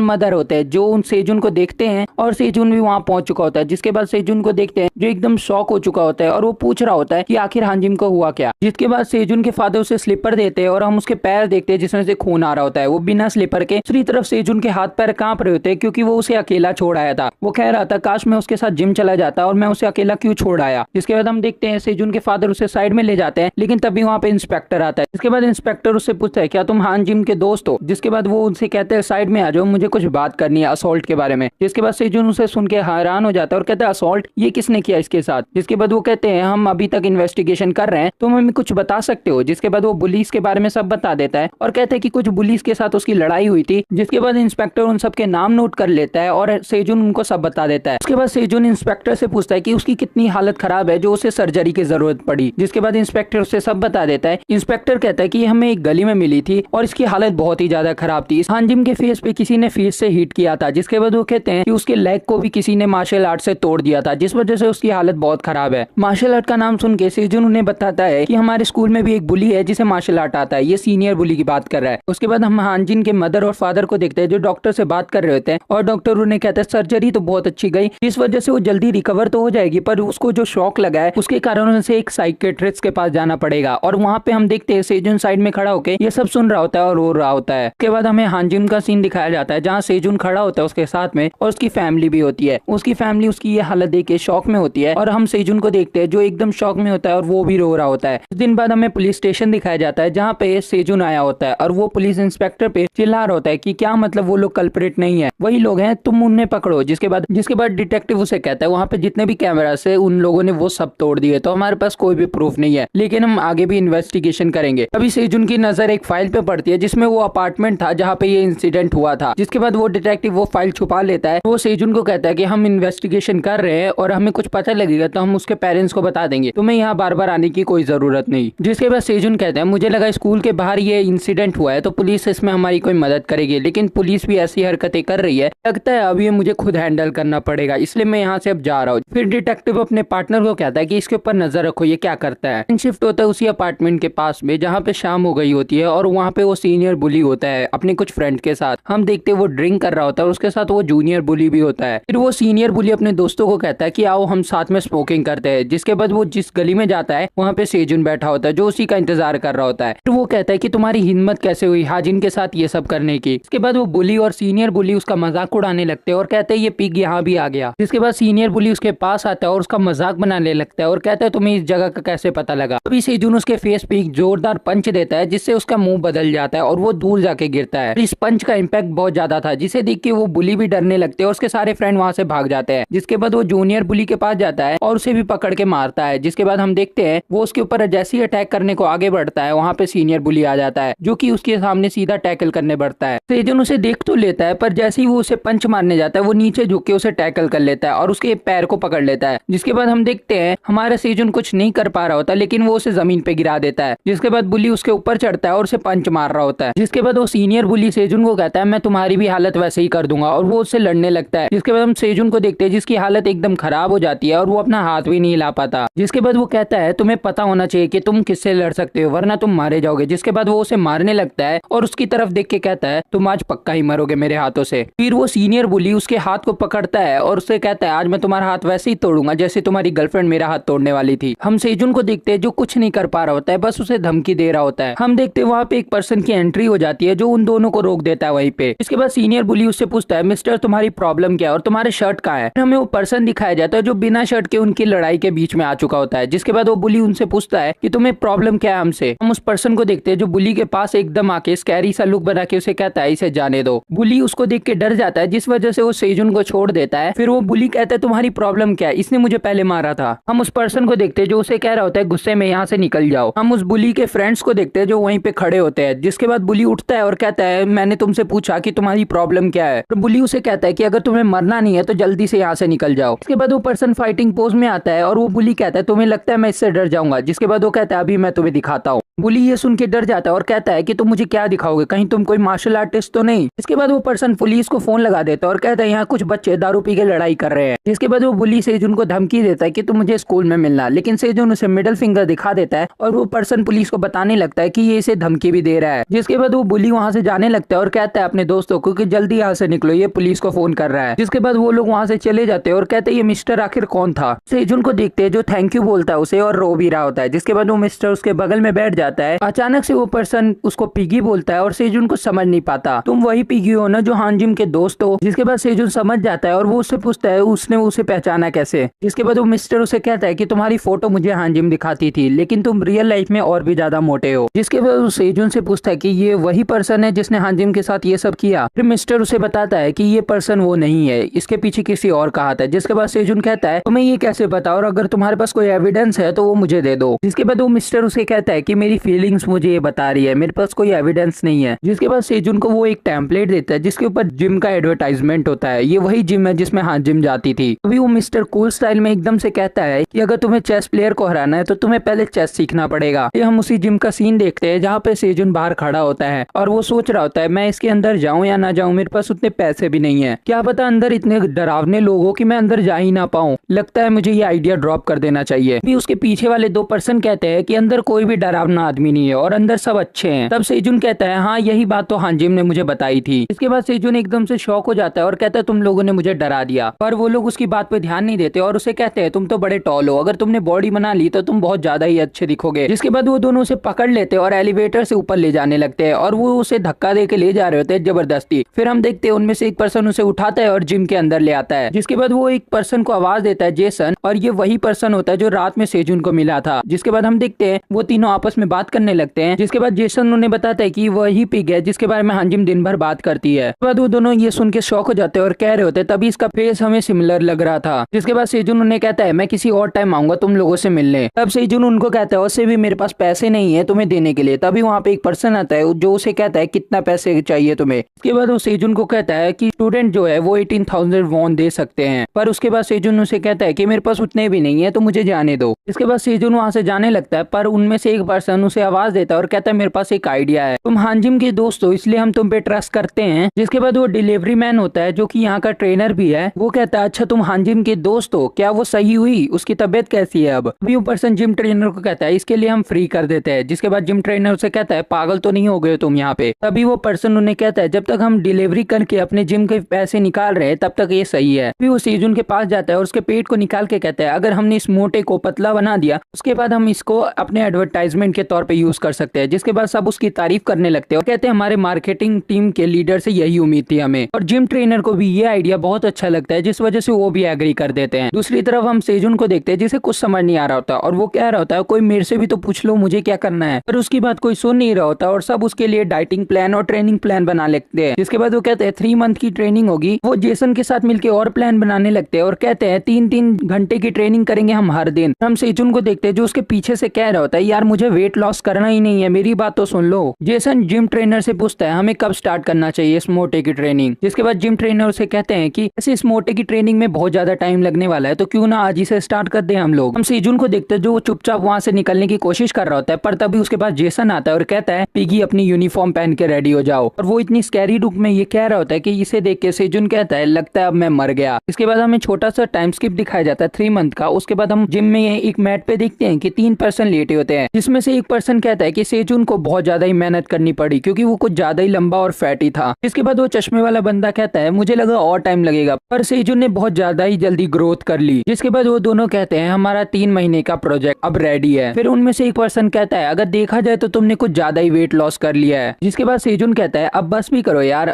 मदर होते हैं जो उन सेजुन को देखते हैं और सेजुन भी वहाँ पहुंच चुका होता है। जिसके बाद सेजुन को देखते हैं जो एकदम शॉक हो चुका होता है और वो पूछ रहा होता है कि आखिर हांजिम को हुआ क्या। जिसके बाद सेजुन के फादर उसे स्लीपर देते हैं और हम उसके पैर देखते हैं जिसमें से खून आ रहा होता है। वो बिना स्लीपर के दूसरी तरफ सेजुन के हाथ पैर कांप रहे होते हैं क्योंकि वो उसे अकेला छोड़ आया था। वो कह रहा था काश मैं उसके साथ जिम चला जाता और मैं उसे अकेला क्यों छोड़ आया। जिसके बाद हम देखते हैं सेजुन के फादर उसे साइड में ले जाते हैं लेकिन तभी वहाँ पे इंस्पेक्टर आता है। जिसके बाद इंस्पेक्टर उससे पूछता है क्या तुम हांजिम के दोस्त हो। जिसके बाद वो उनसे कहते हैं साइड में आ जाओ, मुझे कुछ बात करनी है असॉल्ट के बारे में। जिसके बाद सेजुन उसे सुन के हैरान हो जाता है और कहता है असॉल्ट, ये किसने किया इसके साथ। जिसके बाद वो कहते हैं हम अभी तक इन्वेस्टिगेशन कर रहे हैं, तुम हमें कुछ बता सकते हो। जिसके बाद वो पुलिस के बारे में सब बता देता है और कहते हैं कि कुछ पुलिस के साथ उसकी लड़ाई हुई थी। जिसके बाद इंस्पेक्टर उन सबके नाम नोट कर लेता है और सेजुन उनको सब बता देता है। उसके बाद सेजुन इंस्पेक्टर से पूछता है कि उसकी कितनी हालत खराब है जो उसे सर्जरी की जरूरत पड़ी। जिसके बाद इंस्पेक्टर उसे सब बता देता है। इंस्पेक्टर कहता है कि हमें एक गली में मिली थी और इसकी हालत बहुत ही ज्यादा खराब थी। हांजिम के फेस पे किसी ने फेस से हिट किया था। जिसके बाद वो कहते हैं कि उसके लेग को भी किसी ने मार्शल आर्ट से तोड़ दिया था जिस वजह से उसकी हालत बहुत खराब है। मार्शल आर्ट का नाम सुन के सेजुन उन्हें बताता है कि हमारे स्कूल में भी एक बुली है जिसे मार्शल आर्ट आता है। ये सीनियर बुली की बात कर रहा है। उसके बाद हम हांजिन के मदर और फादर को देखते हैं जो डॉक्टर से बात कर रहे होते हैं और डॉक्टर उन्हें कहता है सर्जरी तो बहुत अच्छी गई, इस वजह से वो जल्दी रिकवर तो हो जाएगी पर उसको जो शॉक लगा है उसके कारण उसे एक साइकेट्रिस्ट के पास जाना पड़ेगा। और वहाँ पे हम देखते हैं सेजुन साइड में खड़ा होकर ये सब सुन रहा होता है और रो रहा होता है। उसके बाद हमें हांजिन का सीन दिखाया जाता है जहाँ सेजुन खड़ा होता है उसके साथ में और उसकी फैमिली भी होती है। उसकी फैमिली उसकी ये हालत देख के शॉक में होती है और हम सेजुन को देखते हैं जो एकदम शॉक में होता है और वो भी रो रहा होता है। कुछ दिन बाद हमें पुलिस स्टेशन दिखाया जाता है जहाँ पे सेजुन आया होता है और वो पुलिस इंस्पेक्टर पे चिल्ला रहा होता है कि क्या मतलब वो लोग कल्प्रिट नहीं है, वही लोग हैं, तुम उन्हें पकड़ो। जिसके बाद डिटेक्टिव उसे कहता है वहाँ पे जितने भी कैमरा से उन लोगों ने वो सब तोड़ दिए तो हमारे पास कोई भी प्रूफ नहीं है लेकिन हम आगे भी इन्वेस्टिगेशन करेंगे। अभी सेजुन की नजर एक फाइल पे पड़ती है जिसमें वो अपार्टमेंट था जहाँ पे ये इंसिडेंट हुआ था। जिसके बाद वो डिटेक्टिव वो फाइल छुपा लेता है। वो सेजुन को कहता है कि हम इन्वेस्टिगेशन कर रहे हैं और हमें कुछ पता लगेगा तो हम उसके पेरेंट्स को बता देंगे, तुम्हें यहाँ बार बार आने की कोई जरूरत नहीं। जिसके बाद सेजुन कहते हैं मुझे लगा स्कूल के बाहर ये इंसिडेंट हुआ है तो पुलिस इसमें हमारी कोई मदद करेगी लेकिन पुलिस भी ऐसी हरकतें कर रही है, लगता है अब ये मुझे खुद हैंडल करना पड़ेगा इसलिए मैं यहाँ से अब जा रहा हूँ। फिर डिटेक्टिव अपने पार्टनर को कहता है कि इसके ऊपर नजर रखो ये क्या करता है। शिफ्ट होता है उसी अपार्टमेंट के पास में जहाँ पे शाम हो गई होती है और वहाँ पे वो सीनियर बुली होता है अपने कुछ फ्रेंड के साथ। हम देखते हैं वो ड्रिंक कर रहा होता है और उसके साथ वो जूनियर बुली भी होता है। फिर वो सीनियर बुली अपने दोस्तों को कहता है कि आओ हम साथ में स्मोकिंग करते हैं। जिसके बाद वो जिस गली में जाता है वहाँ पे सेजुन बैठा होता है जो उसी का इंतजार कर रहा होता है। फिर वो कहता है कि तुम्हारी हिम्मत कैसे हुई हाजिन के साथ ये सब करने की। इसके बाद वो बुली और सीनियर बुली उसका मजाक उड़ाने लगते हैं और कहते हैं ये पिग यहाँ भी आ गया। जिसके बाद सीनियर बुली उसके पास आता है और उसका मजाक बनाने लगता है और कहता है तुम्हें इस जगह का कैसे पता लगा। अभी सेजुन उसके फेस पे एक जोरदार पंच देता है जिससे उसका मुंह बदल जाता है और वो दूर जाके गिरता है। इस पंच का इम्पैक्ट बहुत ज्यादा था जिसे देख के वो बुली भी डरने लगते हैं और उसके सारे फ्रेंड वहाँ से भाग जाते हैं। जिसके बाद वो जूनियर बुली के पास जाता है और उसे भी पकड़ के मारता है। जिसके बाद हम देखते हैं वो उसके ऊपर जैसे ही अटैक करने को आगे बढ़ता है वहाँ पे सीनियर बुली आ जाता है जो कि उसके सामने सीधा टैकल करने बढ़ता है। सेजुन उसे देख तो लेता है पर जैसे ही वो उसे पंच मारने जाता है वो नीचे झुक के उसे टैकल कर लेता है और उसके पैर को पकड़ लेता है। जिसके बाद हम देखते हैं हमारा सेजुन कुछ नहीं कर पा रहा होता लेकिन वो उसे जमीन पे गिरा देता है। जिसके बाद बुली उसके ऊपर चढ़ता है और उसे पंच मार रहा होता है। जिसके बाद वो सीनियर बुली सेजुन को कहता है मैं तुम्हारी भी हालत वैसे ही कर दूंगा और वो उससे लड़ने लगता है। जिसके बाद हम सेजुन को देखते हैं जिसकी हालत एकदम खराब हो जाती है और वो अपना हाथ भी नहीं हिला पाता। जिसके बाद वो कहता है तुम्हें पता होना चाहिए कि तुम किससे लड़ सकते हो वरना तुम मारे जाओगे। जिसके बाद वो उसे मारने लगता है और उसकी तरफ देख के कहता है तुम आज पक्का ही मरोगे मेरे हाथों से। फिर वो सीनियर बुली उसके हाथ को पकड़ता है और उसे कहता है आज मैं तुम्हारा हाथ वैसे ही तोड़ूंगा जैसे तुम्हारी गर्लफ्रेंड मेरा हाथ तोड़ने वाली थी। हम सेजुन को देखते हैं जो कुछ नहीं कर पा रहा होता है बस उसे धमकी दे रहा होता है। हम देखते हैं वहाँ पे एक पर्सन की एंट्री हो जाती है जो उन दोनों को रोक देता है वहीं पे। इसके बाद सीनियर बुली उससे पूछता है मिस्टर तुम्हारी प्रॉब्लम क्या है और तुम्हारे शर्ट कहाँ है। हमें वो पर्सन दिखाया जाता है जो बिना शर्ट के उनकी लड़ाई के बीच में आ चुका होता है। जिसके बाद वो बुली उनसे पूछता है कि तुम्हें प्रॉब्लम क्या है हमसे। हम उस पर्सन को देखते हैं जो बुली के पास एकदम आके स्कैरी सा लुक बना के उसे कहता है इसे जाने दो। बुली उसको देख के डर जाता है जिस वजह से वो सेजुन को छोड़ देता है। फिर वो बुली कहता है तुम्हारी प्रॉब्लम क्या है, इसने मुझे पहले मारा था। हम उस पर्सन को देखते हैं जो उसे कह रहा होता है गुस्से में यहाँ से निकल जाओ। हम उस बुली के फ्रेंड्स को देखते हैं जो वहीं पे खड़े होते हैं। जिसके बाद बुली उठता है और कहता है मैंने तुमसे पूछा कि तुम्हारी प्रॉब्लम क्या है। तो बुली उसे कहता है कि अगर तुम्हें मरना नहीं है तो जल्दी से यहाँ से निकल जाओ। इसके बाद वो पर्सन फाइटिंग पोज में आता है और वो बुली कहता है तुम्हें लगता है मैं इससे डर जाऊंगा। जिसके बाद वो कहता है अभी मैं तुम्हें दिखाता हूँ। बुली ये सुन के डर जाता है और कहता है कि तुम मुझे क्या दिखाओगे, कहीं तुम कोई मार्शल आर्टिस्ट तो नहीं। इसके बाद वो पर्सन पुलिस को फोन लगा देता है और कहता है यहाँ कुछ बच्चे दारू पी के लड़ाई कर रहे हैं। जिसके बाद वो बुली सेजुन को धमकी देता है कि तुम मुझे स्कूल में मिलना, लेकिन सेजुन उसे मिडिल फिंगर दिखा देता है और वो पर्सन पुलिस को बताने लगता है कि ये इसे धमकी भी दे रहा है। जिसके बाद वो बुली वहाँ से जाने लगता है और कहता है अपने दोस्तों को कि जल्दी यहाँ से निकलो, ये पुलिस को फोन कर रहा है। जिसके बाद वो लोग वहाँ से चले जाते हैं और कहते हैं ये मिस्टर आखिर कौन था। सेजुन को देखते हैं जो थैंक यू बोलता है उसे और रो भी रहा होता है। जिसके बाद वो मिस्टर उसके बगल में बैठ जाता है। अचानक से वो पर्सन उसको पिगी बोलता है और सेजुन को समझ नहीं पाता, तुम वही पिगी हो ना जो हानजिम के दोस्त हो। जिसके बाद सेजुन समझ जाता है और वो उससे पूछता है उसने उसे पहचाना कैसे। जिसके बाद वो मिस्टर उसे कहता है कि तुम्हारी फोटो मुझे हानजिम दिखाती थी, लेकिन तुम रियल लाइफ में और भी ज्यादा मोटे हो। जिसके बाद वो सेजुन से पूछता है कि ये वही पर्सन है जिसने हानजिम के साथ ये सब किया। फिर मिस्टर उसे बताता है कि ये पर्सन वो नहीं है, इसके पीछे किसी और का हाथ है। जिसके बाद सेजुन कहता है तुम्हें ये कैसे पता, और अगर तुम्हारे पास कोई एविडेंस है तो वो मुझे दे दो। जिसके बाद वो मिस्टर उसे कहता है कि मेरी फीलिंग्स मुझे ये बता रही है, मेरे पास कोई एविडेंस नहीं है। जिसके बाद सेजुन को वो एक टेम्पलेट देता है जिसके ऊपर जिम का एडवर्टाइजमेंट होता है। ये वही जिम है जिसमें हानजिम जाती थी। अभी वो मिस्टर कूल स्टाइल में एकदम से कहता है कि अगर तुम्हें चेस प्लेयर को हराना है तो तुम्हें पहले चेस सीखना पड़ेगा। ये हम उसी जिम का सीन देखते हैं जहाँ पे सेजुन बाहर खड़ा होता है और वो सोच रहा होता है मैं इसके अंदर जाऊं या ना जाऊं, मेरे पास उतने पैसे भी नहीं है, क्या पता अंदर इतने डरावने लोग हो कि मैं अंदर जा ही ना पाऊं, लगता है मुझे ये आइडिया ड्रॉप कर देना चाहिए। भी उसके पीछे वाले दो पर्सन कहते हैं कि अंदर कोई भी डरावना आदमी नहीं है और अंदर सब अच्छे हैं। तब सेजुन कहता है हाँ यही बात तो हानजिम ने मुझे बताई थी। इसके बाद सेजुन एकदम से शॉक हो जाता है और कहता है तुम लोगों ने मुझे डरा दिया। पर वो लोग उसकी बात पे ध्यान नहीं देते और उसे कहते हैं तुम तो बड़े टॉल हो, अगर तुमने बॉडी बना ली तो तुम बहुत ज्यादा ही अच्छे दिखोगे। जिसके बाद वो दोनों उसे पकड़ लेते और एलिवेटर से ऊपर ले जाने लगते हैं और वो उसे धक्का दे के ले जा रहे होते हैं जबरदस्ती। फिर हम देखते हैं उनमें से एक पर्सन उसे उठाता है और जिम के अंदर ले आता है। जिसके बाद वो एक पर्सन को आवाज देता है जेसन, और ये वही पर्सन होता है जो रात में सेजुन को मिला था। जिसके बाद हम देखते हैं वो तीनों आपस में बात करने लगते हैं। जिसके बाद जेसन उन्हें बताता है कि वही पिग है जिसके बारे में हानजिम दिन भर बात करती है। उसके बाद वो दोनों ये सुन के शॉक हो जाते हैं और कह रहे होते हैं तभी इसका फेस हमें सिमिलर लग रहा था। जिसके बाद सेजुन उन्हें कहता है मैं किसी और टाइम आऊंगा तुम लोगों से मिलने। तब सेजुन उनको कहता है उससे भी मेरे पास पैसे नहीं है तुम्हें देने के लिए। तभी वहाँ पे एक पर्सन आता है जो उसे कहता है कितना पैसे चाहिए तुम्हें। उसके बाद वो सेजुन को कहता है कि स्टूडेंट जो है वो 18,000 वॉन दे सकते हैं। पर उसके बाद सेजुन उसे कहता है कि मेरे पास उतने भी नहीं है तो मुझे जाने दो। इसके बाद सेजुन वहाँ से जाने लगता है पर उनमें से एक पर्सन उसे आवाज देता है और कहता है मेरे पास एक आइडिया है, तुम हानजिम के दोस्त हो इसलिए हम तुम पे ट्रस्ट करते हैं। जिसके बाद वो डिलीवरी मैन होता है जो कि यहाँ का ट्रेनर भी है, वो कहता है अच्छा तुम हानजिम के दोस्त हो, क्या वो सही हुई, उसकी तबीयत कैसी है अब। अभी वो पर्सन जिम ट्रेनर को कहता है इसके लिए हम फ्री कर देते हैं। जिसके बाद जिम ट्रेनर उसे कहता है पागल तो नहीं हो गए तुम यहाँ पे। तभी वो पर्सन उन्हें कहता है जब तक हम डिलीवरी करके अपने जिम के पैसे निकाल रहे हैं तब तक ये सही है। फिर वो सेजुन के पास जाता है और उसके पेट को निकाल के कहता है अगर हमने इस मोटे को पतला बना दिया उसके बाद हम इसको अपने एडवर्टाइजमेंट के तौर पे यूज कर सकते हैं। जिसके बाद सब उसकी तारीफ करने लगते हैं और कहते हैं हमारे मार्केटिंग टीम के लीडर से यही उम्मीद थी हमें। और जिम ट्रेनर को भी ये आइडिया बहुत अच्छा लगता है जिस वजह से वो भी एग्री कर देते हैं। दूसरी तरफ हम सेजुन को देखते हैं जिसे कुछ समझ नहीं आ रहा होता और वो कह रहा होता है कोई मेरे से भी तो पूछ लो मुझे क्या करना है। पर उसकी बात कोई सुन नहीं रहा होता और सब उसके लिए डाइटिंग प्लान और ट्रेनिंग प्लान बना लेते हैं। जिसके बाद वो कहते हैं 3 मंथ की ट्रेनिंग होगी। वो जेसन के साथ मिलकर और प्लान बनाने लगते हैं और कहते हैं 3-3 घंटे की ट्रेनिंग करेंगे हम हर दिन। हम सेजुन को देखते हैं जो उसके पीछे से कह रहा होता है यार मुझे वेट लॉस करना ही नहीं है, मेरी बात तो सुन लो। जेसन जिम ट्रेनर से पूछता है हमें कब स्टार्ट करना चाहिए इस मोटे की ट्रेनिंग। जिसके बाद जिम ट्रेनर उसे कहते हैं कि ऐसे इस मोटे की ट्रेनिंग में बहुत ज्यादा टाइम लगने वाला है तो क्यों ना आज ही से स्टार्ट कर दे हम लोग। हम सेजुन को देखते हैं जो चुपचाप वहाँ से निकलने की कोशिश कर रहा होता है पर तभी उसके पास जेसन आता है और कहता है पिगी अपनी यूनिफॉर्म पहन के रेडी हो जाओ। और वो इतनी स्कैरी लुक में ये कह रहा होता है कि इसे देख के सेजुन कहता है लगता है अब मैं मर गया। इसके बाद हमें छोटा सा टाइम स्किप दिखाया जाता है 3 मंथ का। उसके बाद हम जिम में एक मैट पे देखते हैं कि 3 पर्सन लेटे होते हैं जिसमें से एक पर्सन कहता है कि सेजुन को बहुत ज्यादा ही मेहनत करनी पड़ी क्योंकि वो कुछ ज्यादा ही लंबा और फैटी था। इसके बाद वो चश्मे वाला बंदा कहता है मुझे लगा और टाइम लगेगा पर सेजुन ने बहुत ज्यादा ही जल्दी ग्रोथ कर ली। जिसके बाद वो दोनों कहते हैं हमारा 3 महीने का प्रोजेक्ट अब रेडी है। फिर उनमें से एक पर्सन कहता है अगर देखा जाए तो तुमने कुछ ज्यादा ही वेट लॉस कर लिया है। जिसके बाद सेजुन कहता है अब बस भी करो यार,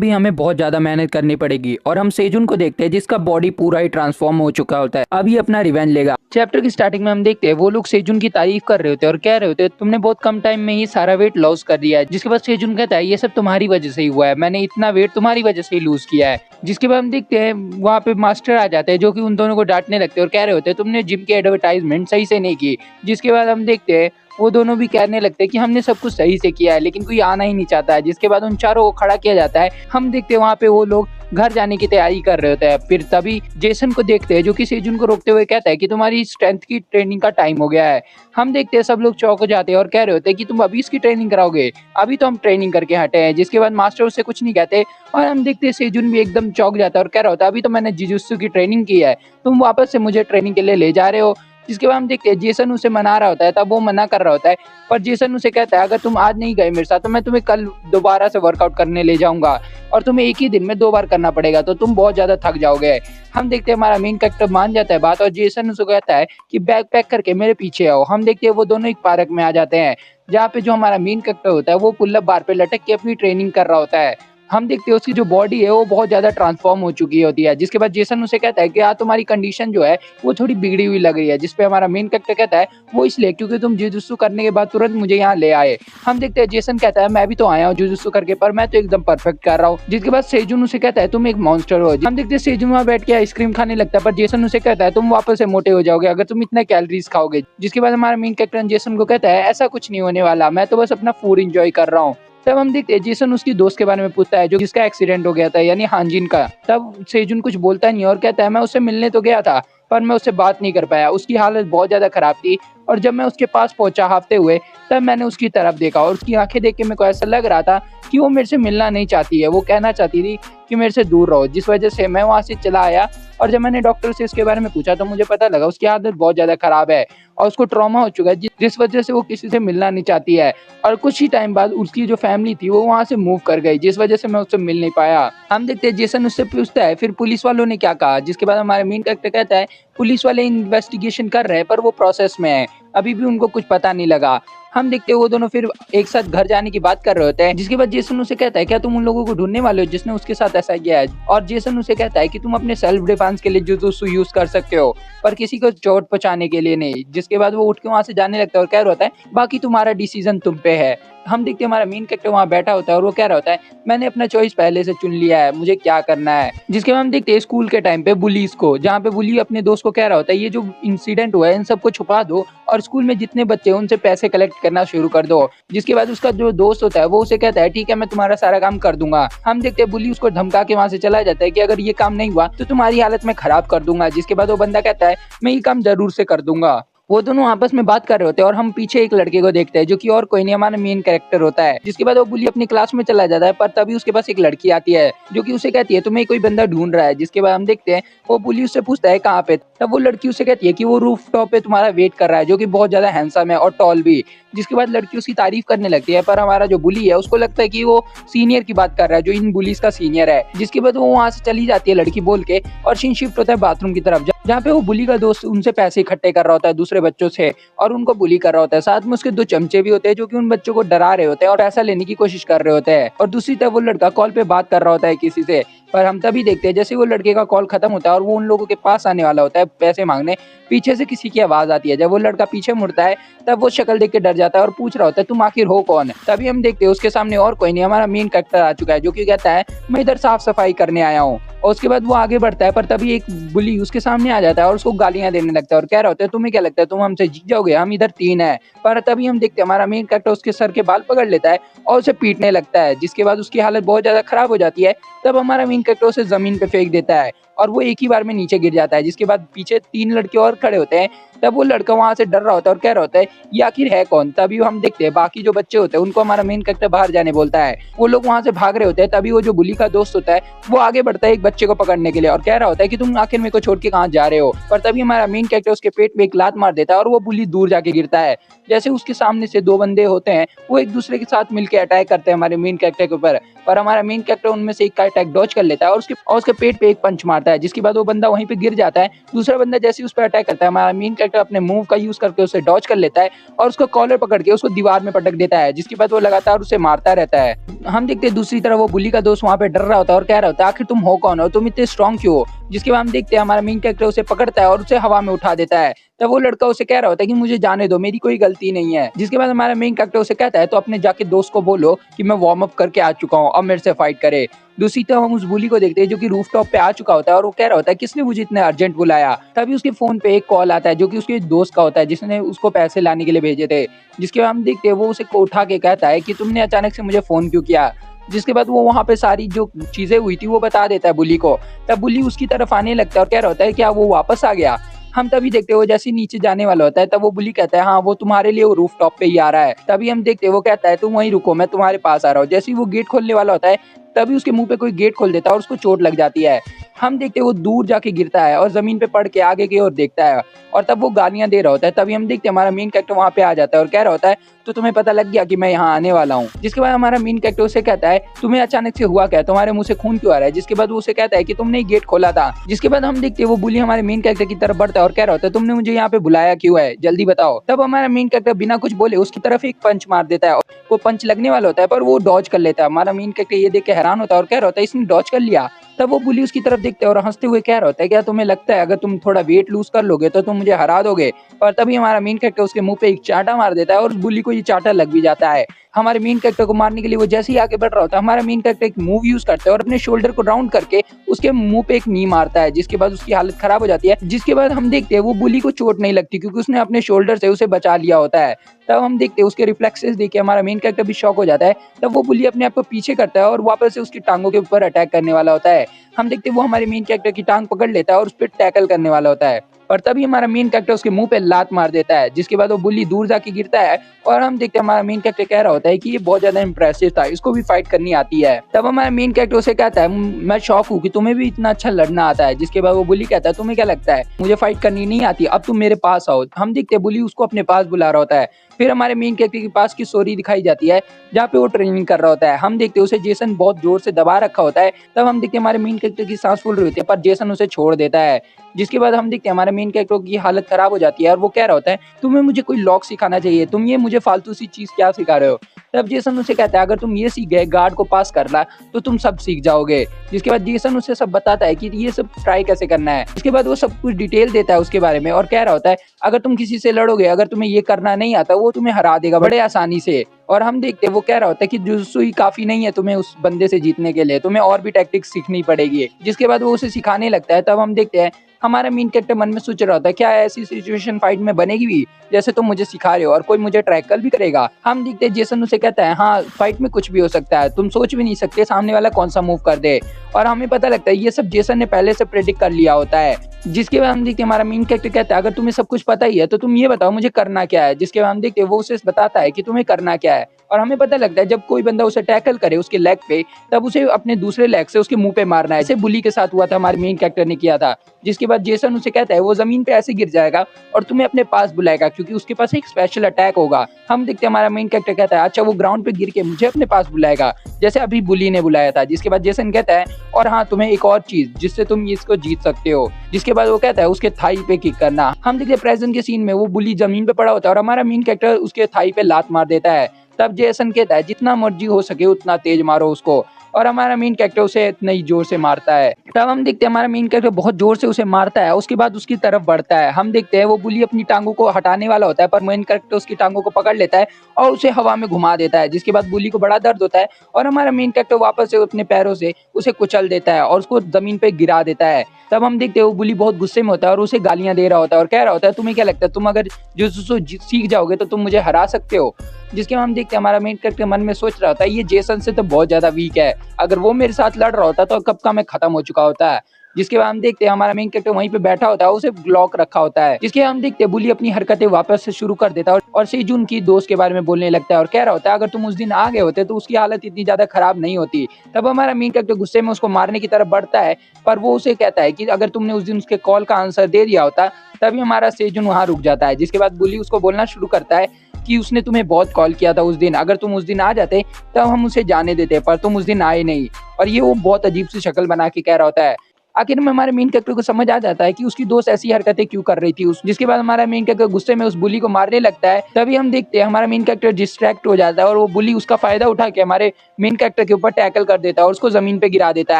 हमें बहुत ज्यादा मेहनत करनी पड़ेगी। और हम सेजुन को देखते हैं जिसका बॉडी पूरा ही ट्रांसफॉर्म हो चुका होता है, अभी अपना रिवेंज लेगा। चैप्टर की स्टार्टिंग में हम देखते हैं वो लोग सेजुन की तारीफ कर रहे होते हैं और कह रहे होते हैं तुमने बहुत कम टाइम में ही सारा वेट लॉस कर दिया है। जिसके बाद सेजुन कहता है ये सब तुम्हारी वजह से ही हुआ है, मैंने इतना वेट तुम्हारी वजह से ही लूज किया है। जिसके बाद हम देखते हैं वहाँ पे मास्टर आ जाते हैं जो कि उन दोनों को डांटने लगते हैं और कह रहे होते हैं तुमने जिम की एडवर्टाइजमेंट सही से नहीं की। जिसके बाद हम देखते हैं वो दोनों भी कहने लगते हैं कि हमने सब कुछ सही से किया है लेकिन कोई आना ही नहीं चाहता है। जिसके बाद उन चारों को खड़ा किया जाता है। हम देखते हैं वहाँ पे वो लोग घर जाने की तैयारी कर रहे होते हैं। फिर तभी जेसन को देखते हैं जो कि सेजुन को रोकते हुए कहता है कि तुम्हारी स्ट्रेंथ की ट्रेनिंग का टाइम हो गया है। हम देखते हैं सब लोग चौंक हो जाते हैं और कह रहे होते हैं कि तुम अभी इसकी ट्रेनिंग कराओगे, अभी तो हम ट्रेनिंग करके हटे हैं। जिसके बाद मास्टर उससे कुछ नहीं कहते और हम देखते हैं सेजुन भी एकदम चौंक जाता है और कह रहा होता है अभी तो मैंने जुजुत्सु की ट्रेनिंग की है, तुम वापस से मुझे ट्रेनिंग के लिए ले जा रहे हो। जिसके बाद हम देखते हैं जेसन उसे मना रहा होता है, तब वो मना कर रहा होता है पर जेसन उसे कहता है अगर तुम आज नहीं गए मेरे साथ तो मैं तुम्हें कल दोबारा से वर्कआउट करने ले जाऊंगा और तुम्हें एक ही दिन में 2 बार करना पड़ेगा तो तुम बहुत ज्यादा थक जाओगे। हम देखते हैं हमारा मेन कैरेक्टर मान जाता है बात और जेसन उसे कहता है कि बैग पैक करके मेरे पीछे आओ। हम देखते हैं वो दोनों एक पार्क में आ जाते हैं जहाँ पे जो हमारा मेन कैरेक्टर होता है वो पुल्लप बार पे लटक के अपनी ट्रेनिंग कर रहा होता है। हम देखते हैं उसकी जो बॉडी है वो बहुत ज्यादा ट्रांसफॉर्म हो चुकी होती है। जिसके बाद जेसन उसे कहता है कि यार तुम्हारी कंडीशन जो है वो थोड़ी बिगड़ी हुई लग रही है। जिसपे हमारा मेन कैरेक्टर कहता है वो इसलिए क्योंकि तुम जुजुत्सु करने के बाद तुरंत मुझे यहाँ ले आए। हम देखते हैं जेसन कहता है मैं भी तो आया हूँ जुजुत्सु करके पर मैं तो एकदम परफेक्ट कर रहा हूँ। जिसके बाद सेजुन उसे कहता है तुम एक मॉन्स्टर हो। हम देखते हैं सेजुन वहाँ बैठ के आइसक्रीम खाने लगता है पर जेसन उसे कहता है तुम वापस से मोटे हो जाओगे अगर तुम इतना कैलोरीज खाओगे। जिसके बाद हमारा मेन कैरेक्टर जेसन को कहता है ऐसा कुछ नहीं होने वाला, मैं तो बस अपना फूड एंजॉय कर रहा हूँ। तब हम देखते हैं जेसन उसकी दोस्त के बारे में पूछता है जो जिसका एक्सीडेंट हो गया था यानी हांजिन का। तब सेजुन कुछ बोलता नहीं और कहता है मैं उससे मिलने तो गया था पर मैं उससे बात नहीं कर पाया, उसकी हालत बहुत ज्यादा खराब थी और जब मैं उसके पास पहुंचा हाफते हुए तब मैंने उसकी तरफ देखा और उसकी आंखें देख के मेरे को ऐसा लग रहा था कि वो मेरे से मिलना नहीं चाहती है, वो कहना चाहती थी कि मेरे से दूर रहो। जिस वजह से मैं वहां से चला आया और जब मैंने डॉक्टर से इसके बारे में पूछा तो मुझे पता लगा उसकी हालत बहुत ज्यादा खराब है और उसको ट्रॉमा हो चुका है जिस वजह से वो किसी से मिलना नहीं चाहती है। और कुछ ही टाइम बाद उसकी जो फैमिली थी वो वहां से मूव कर गई जिस वजह से मैं उससे मिल नहीं पाया। हम देखते हैं जेसन उससे पूछता है फिर पुलिस वालों ने क्या कहा। जिसके बाद हमारा मेन कैरेक्टर कहता है पुलिस वाले इन्वेस्टिगेशन कर रहे हैं पर वो प्रोसेस में है, अभी भी उनको कुछ पता नहीं लगा। हम देखते हैं वो दोनों फिर एक साथ घर जाने की बात कर रहे होते हैं। जिसके बाद जेसन उसे कहता है क्या तुम उन लोगों को ढूंढने वाले हो जिसने उसके साथ ऐसा किया है। और जेसन उसे कहता है कि तुम अपने सेल्फ डिफेंस के लिए जुजुत्सु यूज कर सकते हो पर किसी को चोट पहुंचाने के लिए नहीं। जिसके बाद वो उठ के वहां से जाने लगता है और कह रहा होता है बाकी तुम्हारा डिसीजन तुम पे है। हम देखते हैं हमारा मेन कैरेक्टर वहाँ बैठा होता है और वो कह रहा होता है मैंने अपना चॉइस पहले से चुन लिया है, मुझे क्या करना है। जिसके बाद हम देखते हैं स्कूल के टाइम पे बुलीज को, जहाँ पे बुली अपने दोस्त को कह रहा होता है ये जो इंसिडेंट हुआ है इन सबको छुपा दो और स्कूल में जितने बच्चे हैं उनसे पैसे कलेक्ट करना शुरू कर दो। जिसके बाद उसका जो दोस्त होता है वो उसे कहता है ठीक है मैं तुम्हारा सारा काम कर दूंगा। हम देखते हैं बुली उसको धमका के वहां से चला जाता है कि अगर ये काम नहीं हुआ तो तुम्हारी हालत में खराब कर दूंगा। जिसके बाद वो बंदा कहता है मैं ये काम जरूर से कर दूंगा। वो दोनों आपस में बात कर रहे होते हैं और हम पीछे एक लड़के को देखते हैं जो कि और कोई नहीं हमारा मेन कैरेक्टर होता है। जिसके बाद वो बुली अपनी क्लास में चला जाता है पर तभी उसके पास एक लड़की आती है जो कि उसे कहती है तुम्हें कोई बंदा ढूंढ रहा है। जिसके बाद हम देखते हैं वो बुली उससे पूछता है कहाँ पे, तब वो लड़की उसे कहती है कि वो रूफ टॉप पे तुम्हारा वेट कर रहा है जो कि बहुत ज्यादा हैंडसम है और टॉल भी। जिसके बाद लड़की उसकी तारीफ करने लगती है पर हमारा जो बुली है उसको लगता है कि वो सीनियर की बात कर रहा है जो इन बुलीज का सीनियर है। जिसके बाद वो वहां से चली जाती है लड़की बोल के और सीन शिफ्ट होता है बाथरूम की तरफ जहाँ पे वो बुली का दोस्त उनसे पैसे इकट्ठे कर रहा होता है दूसरे बच्चों से और उनको बुली कर रहा होता है। साथ में उसके 2 चमचे भी होते हैं जो कि उन बच्चों को डरा रहे होते हैं और पैसा लेने की कोशिश कर रहे होते हैं। और दूसरी तरफ वो लड़का कॉल पे बात कर रहा होता है किसी से पर हम तभी देखते हैं जैसे वो लड़के का कॉल खत्म होता है और वो उन लोगों के पास आने वाला होता है पैसे मांगने, पीछे से किसी की आवाज आती है। जब वो लड़का पीछे मुड़ता है तब वो शक्ल देख के डर जाता है और पूछ रहा होता है तुम आखिर हो कौन। तभी हम देखते हैं उसके सामने और कोई नहीं हमारा मेन कैरेक्टर आ चुका है जो कि कहता है मैं इधर साफ सफाई करने आया हूँ। और उसके बाद वो आगे बढ़ता है पर तभी एक बुली उसके सामने आ जाता है और उसको गालियां देने लगता है और कह रहा होता है तुम्हें क्या लगता है तुम हमसे जीत जाओगे, हम इधर 3 है। पर तभी हम देखते हैं हमारा मेन कैरेक्टर उसके सर के बाल पकड़ लेता है और उसे पीटने लगता है। जिसके बाद उसकी हालत बहुत ज्यादा खराब हो जाती है। तब हमारा मेन कैरेक्टर उसे जमीन पे फेंक देता है और वो एक ही बार में नीचे गिर जाता है। जिसके बाद पीछे 3 लड़के और खड़े होते हैं। तब वो लड़का वहां से डर रहा होता है और कह रहा होता है ये आखिर है कौन। तभी हम देखते हैं बाकी जो बच्चे होते हैं उनको हमारा मेन कैरेक्टर बाहर जाने बोलता है। वो लोग वहां से भाग रहे होते हैं। तभी वो जो बुली का दोस्त होता है वो आगे बढ़ता है एक बच्चे को पकड़ने के लिए और कह रहा होता है कि तुम आखिर मेरे को छोड़ के कहाँ जा रहे हो। पर तभी हमारा मेन कैरेक्टर उसके पेट में एक लात मार देता है और वो बुली दूर जाके गिरता है। जैसे उसके सामने से 2 बंदे होते हैं वो एक दूसरे के साथ मिलकर अटैक करते हैं हमारे मेन कैरेक्टर के ऊपर। पर हमारा मेन कैरेक्टर उनमें से एक का अटैक डॉज कर लेता है और उसके पेट पे एक पंच मारता है। जिसके बाद वो बंदा वहीं पे गिर जाता है। दूसरा बंदा जैसे उस पर अटैक करता है हमारा मेन कैरेक्टर अपने मूव का यूज करके उसे डॉज कर लेता है और उसको कॉलर पकड़ के उसको दीवार में पटक देता है। जिसके बाद वो लगातार उसे मारता रहता है। हम देखते हैं दूसरी तरफ वो बुली का दोस्त वहाँ पे डर रहा होता है और कह रहा होता है आखिर तुम हो कौन हो, तुम इतने स्ट्रॉन्ग क्यों हो। जिसके बाद हम देखते हैं हमारा मेन कैरेक्टर उसे पकड़ता है और उसे हवा में उठा देता है। तब वो लड़का उसे कह रहा होता है कि मुझे जाने दो, मेरी कोई गलती नहीं है। जिसके बाद हमारा मेन कैरेक्टर उसे कहता है तो अपने जाके दोस्त को बोलो कि मैं वार्म अप करके आ चुका हूँ, अब मेरे से फाइट करे। दूसरी तरफ हम उस बुली को देखते हैं जो कि रूफ टॉप पे आ चुका होता है और वो कह रहा होता है किसने मुझे इतने अर्जेंट बुलाया। तभी उसके फोन पे एक कॉल आता है जो कि उसके दोस्त का होता है जिसने उसको पैसे लाने के लिए भेजे थे। जिसके बाद हम देखते हैं वो उसे उठा के कहता है कि तुमने अचानक से मुझे फोन क्यों किया। जिसके बाद वो वहाँ पे सारी जो चीजें हुई थी वो बता देता है बुली को। तब बुली उसकी तरफ आने लगता है और कह रहा होता है क्या वो वापस आ गया। हम तभी देखते हैं वो जैसे ही नीचे जाने वाला होता है तब वो बुली कहता है हाँ वो तुम्हारे लिए वो रूफ टॉप पे ही आ रहा है। तभी हम देखते हैं वो कहता है तुम वहीं रुको, मैं तुम्हारे पास आ रहा हूँ। जैसे ही वो गेट खोलने वाला होता है तभी उसके मुंह पे कोई गेट खोल देता है और उसको चोट लग जाती है। हम देखते हैं वो दूर जाके गिरता है और जमीन पे पड़ के आगे की ओर देखता है और तब वो गालियां दे रहा होता है। तभी हम देखते हैं हमारा मेन कैरेक्टर वहाँ पे आ जाता है और कह रहा होता है तो तुम्हें पता लग गया कि मैं यहाँ आने वाला हूँ। जिसके बाद हमारा मेन कैरेक्टर उसे कहता है तुम्हें अचानक से हुआ क्या, तुम्हारे मुंह से खून क्यों आ रहा है। जिसके बाद वो उसे कहता है कि तुमने गेट खोला था। जिसके बाद हम देखते हैं वो बुली हमारे मेन कैरेक्टर की तरफ बढ़ता है और कह रहा होता है तुमने मुझे यहाँ पे बुलाया क्यों है, जल्दी बताओ। तब हमारा मेन कैरेक्टर बिना कुछ बोले उसकी तरफ एक पंच मार देता है। वो पंच लगने वाला होता है पर वो डॉज कर लेता है। हमारा मेन कैरेक्टर ये देख के हैरान होता है और कह रहा होता है इसने डॉज कर लिया। तब वो बुली उसकी तरफ देखते हैं और हंसते हुए कह रहा होता है क्या तुम्हें लगता है अगर तुम थोड़ा वेट लूज कर लोगे तो तुम मुझे हरा दोगे। और तभी हमारा मेन कैरेक्टर उसके मुंह पे एक चाटा मार देता है और उस बुली को ये चाटा लग भी जाता है। हमारे मेन कैरेक्टर को मारने के लिए वो जैसे ही आगे बढ़ रहा होता है हमारा मेन कैरेक्टर एक मूव यूज करता है और अपने शोल्डर को राउंड करके उसके मुंह पे एक नी मारता है। जिसके बाद उसकी हालत खराब हो जाती है। जिसके बाद हम देखते हैं वो बुली को चोट नहीं लगती क्योंकि उसने अपने शोल्डर से उसे बचा लिया होता है। तब हम देखते हैं उसके रिफ्लेक्सेस देख के हमारा मेन कैरेक्टर भी शॉक हो जाता है। तब वो बुली अपने आप को पीछे करता है और वापस से उसकी टांगों के ऊपर अटैक करने वाला होता है। हम देखते हैं वो हमारे मेन कैरेक्टर की टांग पकड़ लेता है और उस पर टैकल करने वाला होता है। और तभी हमारा मेन कैरेक्टर उसके मुंह पे लात मार देता है। जिसके बाद वो बुली दूर जाके गिरता है और हम देखते हैं हमारा मेन कैरेक्टर कह रहा होता है कि ये बहुत ज्यादा इंप्रेसिव था, इसको भी फाइट करनी आती है। तब हमारा मेन कैरेक्टर उसे कहता है मैं शौक हूँ कि तुम्हें भी इतना अच्छा लड़ना आता है। जिसके बाद वो बुली कहता है तुम्हें क्या लगता है मुझे फाइट करनी नहीं आती, अब तुम मेरे पास आओ। हम देखते हैं बुली उसको अपने पास बुला रहा होता है। फिर हमारे मेन कैरेक्टर के पास की स्टोरी दिखाई जाती है जहाँ पे वो ट्रेनिंग कर रहा होता है। हम देखते हैं उसे जेसन बहुत जोर से दबा रखा होता है। तब हम देखते हैं हमारे मेन कैरेक्टर की सांस फूल रही होती है पर जेसन उसे छोड़ देता है। जिसके बाद हम देखते हैं हमारे मेन कैरेक्टर की हालत खराब हो जाती है और वो कह रहा होता है तुम्हें मुझे कोई लॉक सिखाना चाहिए, तुम ये मुझे फालतू सी चीज क्या सिखा रहे हो। तब जेसन उसे कहता है अगर तुम ये सीख गए गार्ड को पास करना तो तुम सब सीख जाओगे। जिसके बाद जेसन उसे सब बताता है कि ये सब ट्राई कैसे करना है। इसके बाद वो सब कुछ डिटेल देता है उसके बारे में और कह रहा होता है अगर तुम किसी से लड़ोगे, अगर तुम्हें ये करना नहीं आता वो तुम्हें हरा देगा बड़े आसानी से। और हम देखते हैं वो कह रहा होता है कि जुजुत्सु ही काफी नहीं है तुम्हें उस बंदे से जीतने के लिए, तुम्हें और भी टैक्टिक्स सीखनी पड़ेगी। जिसके बाद वो उसे सिखाने लगता है। तब हम देखते हैं हमारा मेन कैरेक्टर मन में सोच रहा होता है क्या ऐसी सिचुएशन फाइट में बनेगी भी जैसे तुम मुझे सिखा रहे हो और कोई मुझे ट्रैकल भी करेगा। हम देखते हैं जेसन उसे कहता है हाँ फाइट में कुछ भी हो सकता है, तुम सोच भी नहीं सकते सामने वाला कौन सा मूव कर दे। और हमें पता लगता है ये सब जेसन ने पहले से प्रेडिक्ट कर लिया होता है। जिसके बाद हम देखते हैं हमारा मेन कैरेक्टर कहता है अगर तुम्हें सब कुछ पता ही है तो तुम ये बताओ मुझे करना क्या है। जिसके बाद हम देखते हैं वो उसे बताता है कि तुम्हें करना क्या है। और हमें पता लगता है जब कोई बंदा उसे टैकल करे उसके लेग पे तब उसे अपने दूसरे लेग से उसके मुंह पे मारना है। ऐसे बुली के साथ हुआ था, हमारे मेन कैरेक्टर ने किया था। जिसके बाद जेसन उसे कहता है वो जमीन पे ऐसे गिर जाएगा और तुम्हें अपने पास बुलाएगा क्योंकि उसके पास एक स्पेशल अटैक होगा। हम देखते हैं हमारा मेन कैरेक्टर कहता है अच्छा वो ग्राउंड पे गिर के मुझे अपने पास बुलाएगा जैसे अभी बुली ने बुलाया था। जिसके बाद जेसन कहता है और हाँ तुम्हें एक और चीज जिससे तुम इसको जीत सकते हो। जिसके बाद वो कहता है उसके थाई पे किक करना। हम देखते हैं प्रेजेंट के सीन में वो बुली जमीन पे पड़ा होता है और हमारा मेन कैरेक्टर उसके थाई पे लात मार देता है। तब जेसन कहता है जितना मर्जी हो सके उतना तेज मारो उसको। और हमारा मेन कैरेक्टर उसे इतना ही जोर से मारता है। तब हम देखते हैं हमारा मेन कैरेक्टर बहुत जोर से उसे मारता है। उसके बाद उसकी तरफ बढ़ता है। हम देखते हैं वो बुली अपनी टांगों को हटाने वाला होता है पर मेन कैरेक्टर उसकी टांगों को पकड़ लेता है और उसे हवा में घुमा देता है। जिसके बाद बुली को बड़ा दर्द होता है और हमारा मेन कैरेक्टर वापस से अपने पैरों से उसे कुचल देता है और उसको जमीन पे गिरा देता है। तब हम देखते हैं वो बुली बहुत गुस्से में होता है और उसे गालियां दे रहा होता है और कह रहा होता है तुम्हें क्या लगता है तुम अगर जुजुत्सु सीख जाओगे तो तुम मुझे हरा सकते हो। जिसके हम देखते हैं हमारा मेन कैरेक्टर मन में सोच रहा होता है ये जेसन से तो बहुत ज्यादा वीक है, अगर वो मेरे साथ लड़ रहा होता तो कब का मैं खत्म हो चुका होता है। जिसके बाद हम देखते हैं हमारा मेन कैरेक्टर वहीं पे बैठा होता है, उसे ब्लॉक रखा होता है। जिसके हम देखते हैं बुली अपनी हरकतें वापस से शुरू कर देता है और सेजुन की दोस्त के बारे में बोलने लगता है और कह रहा होता है अगर तुम उस दिन आ गए होते तो उसकी हालत इतनी ज्यादा खराब नहीं होती। तब हमारा मेन कैरेक्टर गुस्से में उसको मारने की तरफ बढ़ता है पर वो उसे कहता है कि अगर तुमने उस दिन उसके कॉल का आंसर दे दिया होता तभी हमारा सेजुन वहां रुक जाता है। जिसके बाद बुली उसको बोलना शुरू करता है कि उसने तुम्हें बहुत कॉल किया था उस दिन, अगर तुम उस दिन आ जाते तब हम उसे जाने देते पर तुम उस दिन आए नहीं। और ये वो बहुत अजीब सी शक्ल बना के कह रहा होता है आखिर में हमारे मेन कैरेक्टर को समझ आ जाता है कि उसकी दोस्त ऐसी हरकतें क्यों कर रही थी जिसके बाद हमारा मेन कैरेक्टर गुस्से में उस बुली को मारने लगता है। तभी हम देखते हैं हमारा मेन कैरेक्टर डिस्ट्रैक्ट हो जाता है और वो बुली उसका फायदा उठा के हमारे मेन कैरेक्टर के ऊपर टैकल कर देता है और उसको जमीन पे गिरा देता